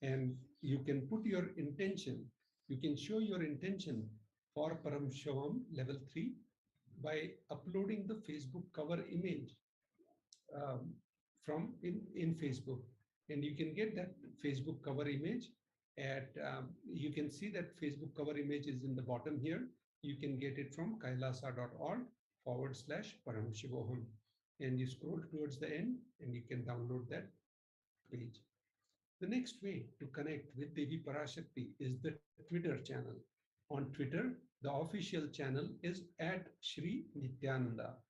And you can put your intention, you can show your intention for Paramashivoham level 3 by uploading the Facebook cover image from in Facebook. And you can get that Facebook cover image at, you can see that Facebook cover image is in the bottom here. You can get it from kailasa.org/Paramashivoham. And you scroll towards the end and you can download that page. The next way to connect with Devi Parashakti is the Twitter channel. On Twitter, the official channel is @Shri Nithyananda.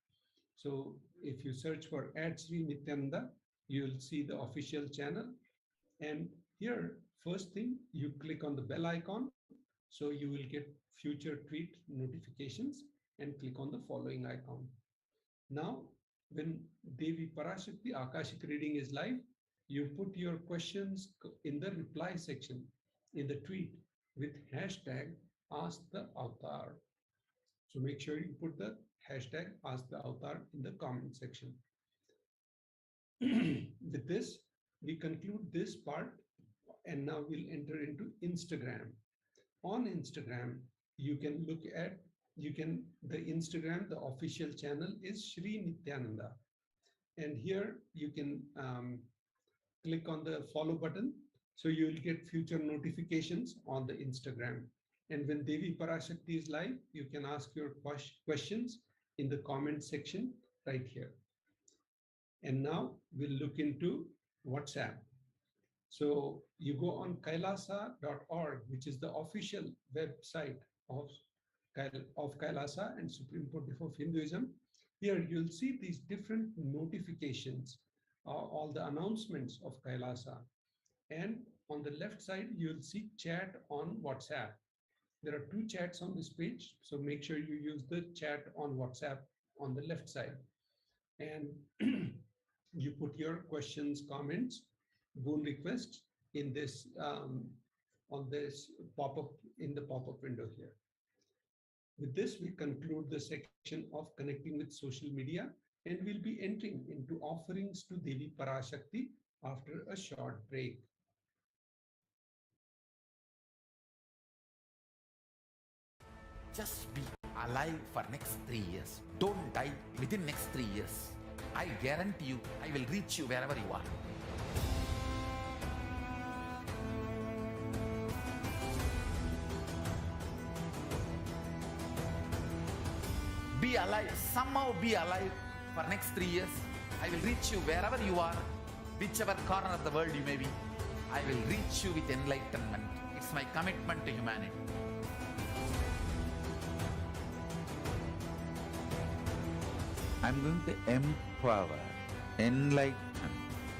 So if you search for @Shri Nithyananda, you will see the official channel. And here, first thing, you click on the bell icon. So you will get future tweet notifications, and click on the following icon. Now, when Devi Parashakti Akashic reading is live, you put your questions in the reply section in the tweet with hashtag #AskTheAvatar. So make sure you put the hashtag #AskTheAvatar in the comment section. With this, we conclude this part, and now we'll enter into Instagram. On Instagram, you can look at, the Instagram, the official channel is Shri Nithyananda. And here you can click on the follow button. So you will get future notifications on the Instagram. And when Devi Parashakti is live, you can ask your questions in the comment section right here. And now we'll look into WhatsApp. So you go on kailasa.org, which is the official website of Kailasa and Supreme Pontiff of Hinduism. Here you'll see these different notifications, all the announcements of Kailasa. And on the left side, you'll see chat on WhatsApp. There are 2 chats on this page, so make sure you use the chat on WhatsApp on the left side. And you put your questions, comments, boon requests in this on this pop-up, in the pop-up window here. With this, we conclude the section of connecting with social media, and we'll be entering into offerings to Devi Parashakti after a short break. Just be alive for next 3 years. Don't die within next 3 years. I guarantee you, I will reach you wherever you are. Be alive, somehow be alive for next 3 years. I will reach you wherever you are, whichever corner of the world you may be. I will reach you with enlightenment. It's my commitment to humanity. I'm going to empower, enlighten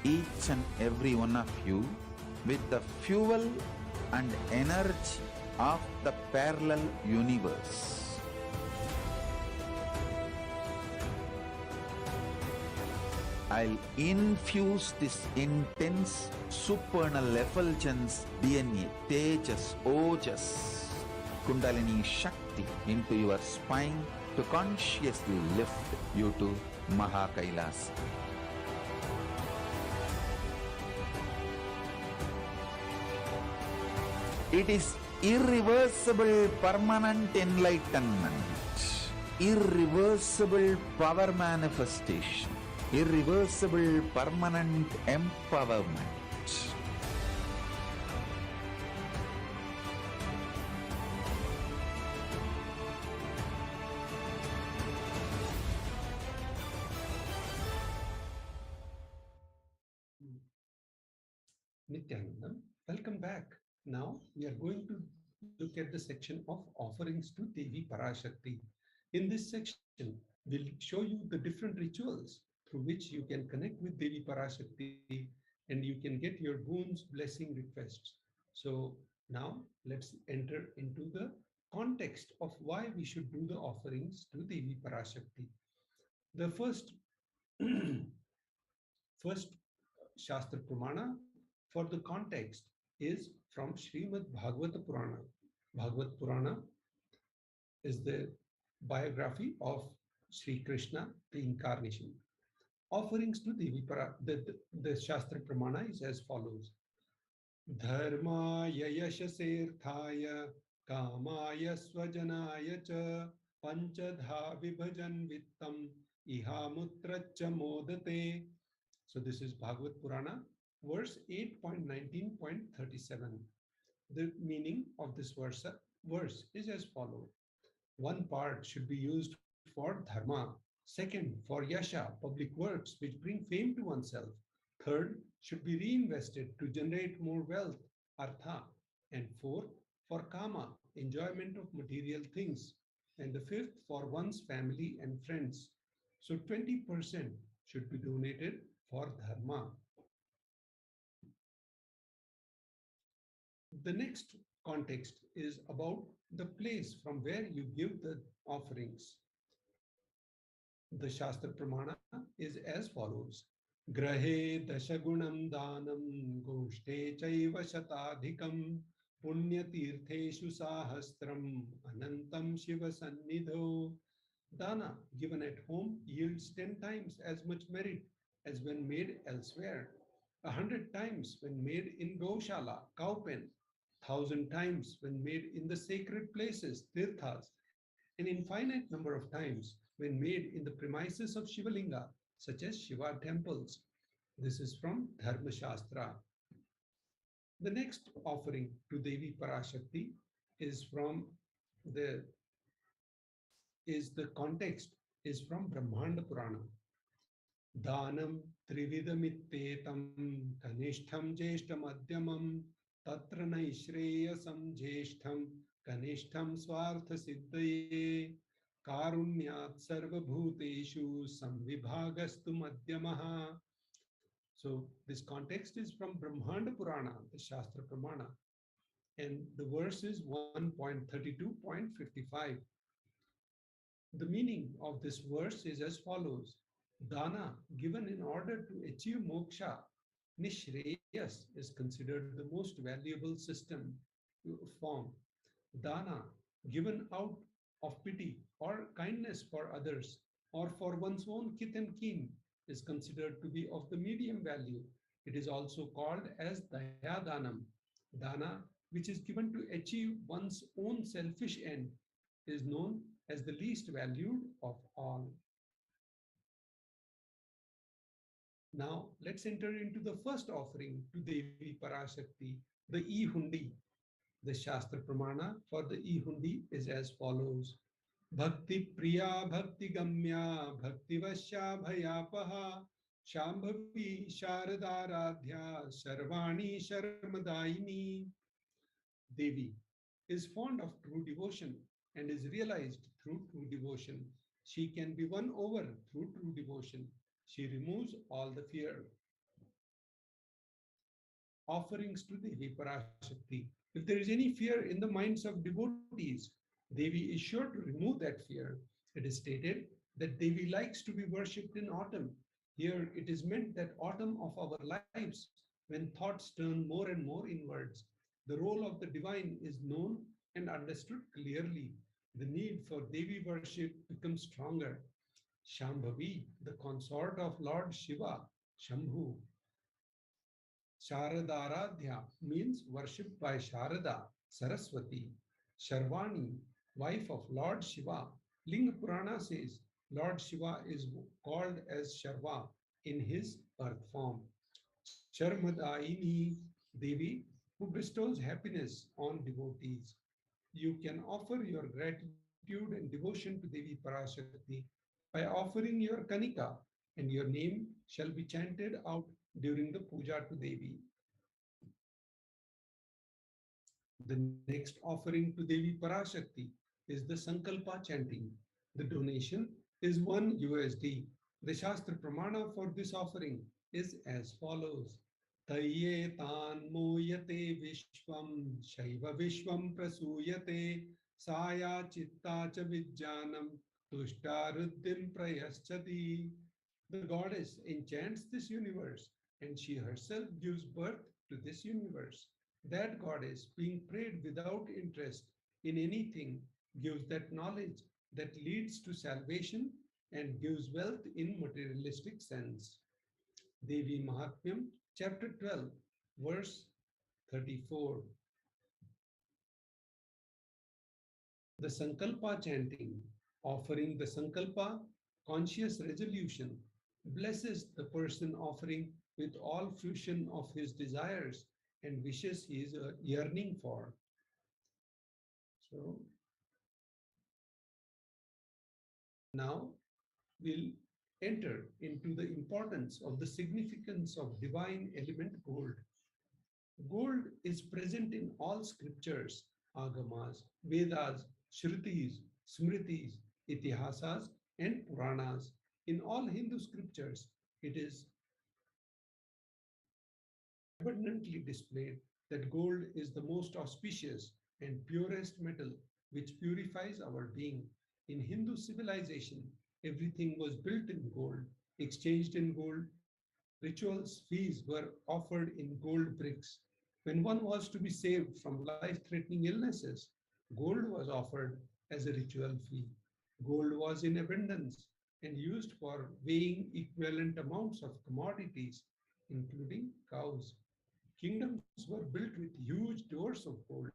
each and every one of you with the fuel and energy of the parallel universe. I'll infuse this intense supernal effulgence DNA, Tejas, Ojas, Kundalini Shakti into your spine to consciously lift you to Maha Kailasa. It is irreversible permanent enlightenment, irreversible power manifestation, irreversible permanent empowerment. Nithyananda, welcome back. Now we are going to look at the section of offerings to Devi Parashakti. In this section, we'll show you the different rituals through which you can connect with Devi Parashakti and you can get your boons, blessing requests. So now let's enter into the context of why we should do the offerings to Devi Parashakti. The first, first Shastra Pramana for the context is from Srimad Bhagavata Purana. Bhagavad Purana is the biography of Sri Krishna, the incarnation. Offerings to Devi the Shastra Pramana is as follows. Dharmaya yashasirthaya kamaya swajanaya cha panchadha vibhajan vittam ihamutracha modate. So this is Bhagavad Purana, verse 8.19.37. The meaning of this verse is as follows. One part should be used for dharma. Second, for yasha, public works which bring fame to oneself. Third, should be reinvested to generate more wealth, artha. And fourth, for kama, enjoyment of material things. And the fifth, for one's family and friends. So 20% should be donated for dharma. The next context is about the place from where you give the offerings. The Shastra Pramana is as follows. Grahe dashagunam danam goshte chaiva shatadhikam punyatirtheshu sahastram anantam shiva sannidho. Dana given at home yields 10 times as much merit as when made elsewhere, 100 times when made in Goshala, cow pen, 1,000 times when made in the sacred places, tirthas, an infinite number of times when made in the premises of Shivalinga, such as Shiva temples. This is from Dharma Shastra. The next offering to Devi Parashakti is from the context is from Brahmanda Purana. Danam trividamitetam kanishtham jeshtam madhyamam tatra naishreyasam jeshtham kanishtham swartha siddhaye karunyat sarva bhuteshu samvibhagastu madhyamaha. So this context is from Brahmanda Purana, the Shastra Pramana, and the verse is 1.32.55. The meaning of this verse is as follows. Dana given in order to achieve moksha, Nishreyas, is considered the most valuable system form. Dana given out of pity or kindness for others or for one's own kith and kin is considered to be of the medium value. It is also called as Daya Danam, Dana which is given to achieve one's own selfish end is known as the least valued of all. Now, let's enter into the first offering to Devi Parashakti, the E-Hundi. The Shastra Pramana for the E-Hundi is as follows. Bhakti Priya Bhakti Gamya Bhakti Vasya Bhayapaha Shambhavi Sharadaradhya Sarvani Sharmadaini. Devi is fond of true devotion and is realized through true devotion. She can be won over through true devotion. She removes all the fear. Offerings to Devi Parashakti. If there is any fear in the minds of devotees, Devi is sure to remove that fear. It is stated that Devi likes to be worshipped in autumn. Here it is meant that autumn of our lives, when thoughts turn more and more inwards. The role of the divine is known and understood clearly. The need for Devi worship becomes stronger. Shambhavi, the consort of Lord Shiva, Shambhu. Sharadaradhya means worshipped by Sharada, Saraswati. Sharvani, wife of Lord Shiva. Linga Purana says Lord Shiva is called as Sharva in his earth form. Sharmadaini, Devi, who bestows happiness on devotees. You can offer your gratitude and devotion to Devi Parashakti by offering your Kanika, and your name shall be chanted out during the puja to Devi. The next offering to Devi Parashakti is the Sankalpa chanting. The donation is 1 USD. The Shastra Pramana for this offering is as follows. Taye tan moyate vishvam shaiva vishvam prasuyate saya chitta cha vijjanam tushtaruddhim prayaschati. The goddess enchants this universe and she herself gives birth to this universe. That goddess, being prayed without interest in anything, gives that knowledge that leads to salvation and gives wealth in materialistic sense. Devi Mahatmyam, chapter 12, verse 34. The Sankalpa chanting, offering the Sankalpa, conscious resolution, blesses the person offering with all fruition of his desires and wishes he is yearning for. So now we'll enter into the importance of the significance of divine element gold. Gold is present in all scriptures, agamas, Vedas, Shrutis, Smritis, Itihasas, and Puranas. In all Hindu scriptures, it is abundantly displayed that gold is the most auspicious and purest metal which purifies our being. In Hindu civilization, everything was built in gold, exchanged in gold. Rituals, fees were offered in gold bricks. When one was to be saved from life-threatening illnesses, gold was offered as a ritual fee. Gold was in abundance and used for weighing equivalent amounts of commodities, including cows. Kingdoms were built with huge doors of gold.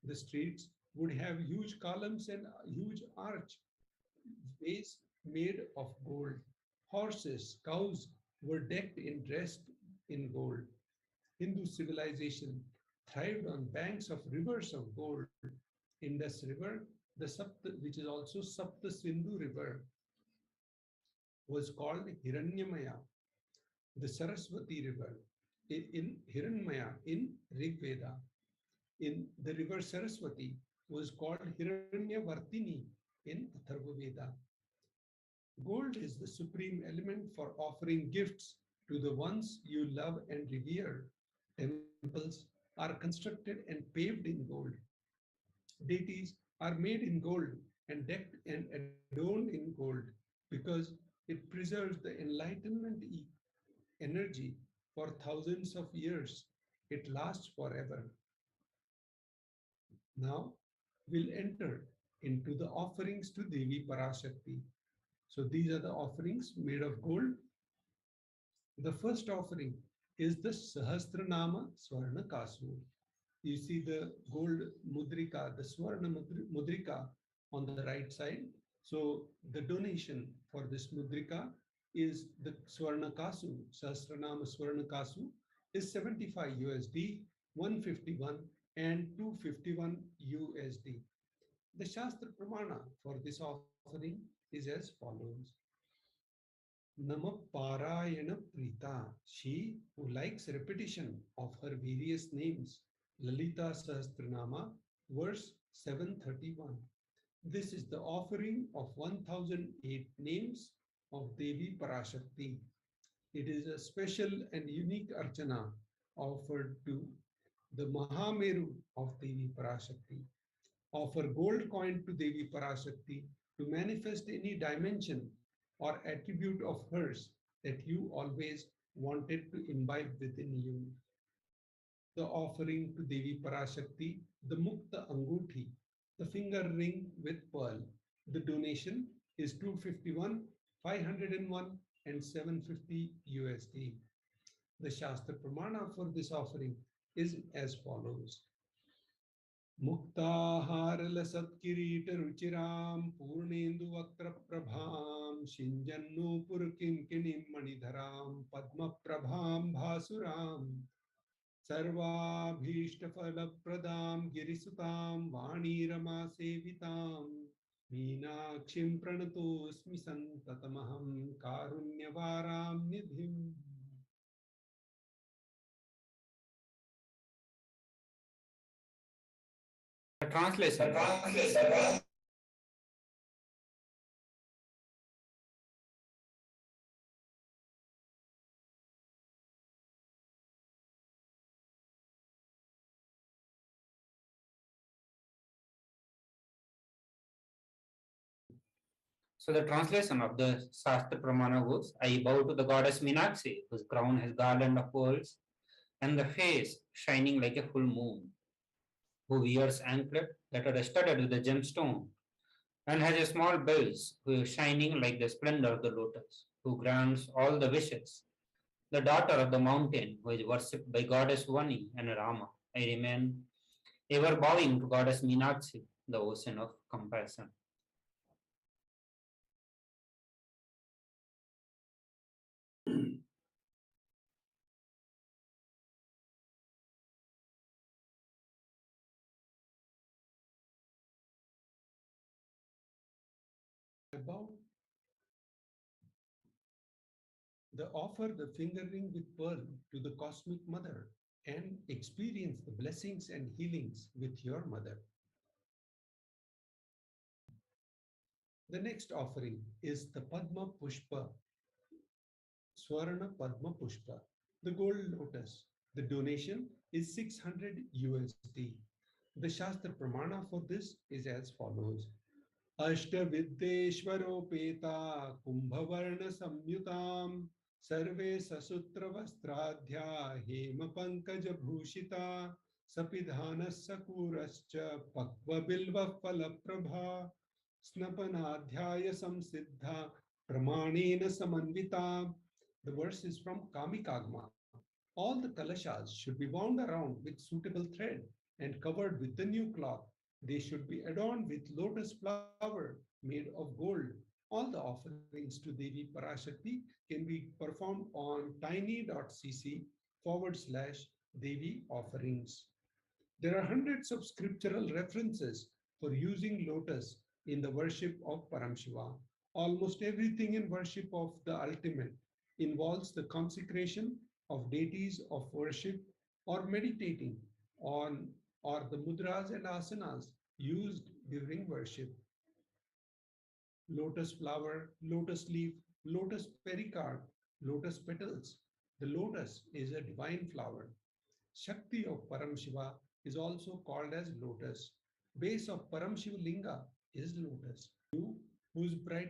The streets would have huge columns and a huge arch, ways made of gold. Horses, cows were decked and dressed in gold. Hindu civilization thrived on banks of rivers of gold. Indus River, which is also Sapta Sindhu River, was called Hiranyamaya. The Saraswati River in Hiranyamaya in Rig Veda. In the river Saraswati was called Hiranyavartini in Atharva Veda. Gold is the supreme element for offering gifts to the ones you love and revere. Temples are constructed and paved in gold. Deities are made in gold and decked and adorned in gold because it preserves the enlightenment energy for thousands of years. It lasts forever. Now we'll enter into the offerings to Devi Parashakti. So these are the offerings made of gold. The first offering is the Sahasranama Swarna Kasu. You see the gold mudrika, the Swarna mudrika on the right side. So the donation for this mudrika is the Swarna Kasu, Sahasranama Swarna Kasu is 75 USD, 151 and 251 USD. The Shastra Pramana for this offering is as follows. Nama Parayana Prita, she who likes repetition of her various names, Lalita Sahasranama, verse 731. This is the offering of 1008 names of Devi Parashakti. It is a special and unique archana offered to the Mahameru of Devi Parashakti. Offer gold coin to Devi Parashakti to manifest any dimension or attribute of hers that you always wanted to imbibe within you. The offering to Devi Parashakti, the Mukta Anguthi, the finger ring with pearl. The donation is 251, 501 and 750 USD. The Shastra Pramana for this offering is as follows. मुक्ताहारलसत्किरीटरुचिरां पूर्णेन्दुवक्त्रप्रभां शिञ्जन्नूपुरकिङ्किणीं मणिधरां पद्मप्रभां भासुरां सर्वाभीष्टफलप्रदां गिरिसुतां वाणीरमासेवितां मीनाक्षीं प्रणतोऽस्मि सन्ततमहं कारुण्यवारां निधिम्. Translation. So the translation of the Shastra Pramana goes, I bow to the goddess Meenakshi, whose crown has garland of pearls, and the face shining like a full moon, who wears anklet that are studded with a gemstone, and has a small bells, who is shining like the splendor of the lotus, who grants all the wishes. The daughter of the mountain, who is worshipped by goddess Vani and Rama. I remain ever bowing to goddess Meenakshi, the ocean of compassion. Above, the offer the finger ring with pearl to the cosmic mother and experience the blessings and healings with your mother. The next offering is the Padma Pushpa, Swarna Padma Pushpa, the gold lotus. The donation is 600 USD. The Shastra Pramana for this is as follows. Ashtaviddeshwaropeta Kumbhavarna Samyutam Sarve Sasutra Vastradhya Hema Pankaja Bhushita Sapidhana Sakurascha Pakva Bilva Palaprabha Snapanadhyaya Samsiddha Pramanena Samanvita. The verse is from Kamikagma. All the kalashas should be wound around with suitable thread and covered with the new cloth. They should be adorned with lotus flower made of gold. All the offerings to Devi Parashakti can be performed on tiny.cc/Devi offerings. There are hundreds of scriptural references for using lotus in the worship of Paramashiva. Almost everything in worship of the ultimate involves the consecration of deities of worship or meditating on or the mudras and asanas used during worship. Lotus flower, lotus leaf, lotus pericard, lotus petals. The lotus is a divine flower. Shakti of Paramashiva is also called as lotus. Base of Paramashiva Linga is lotus. You, whose bright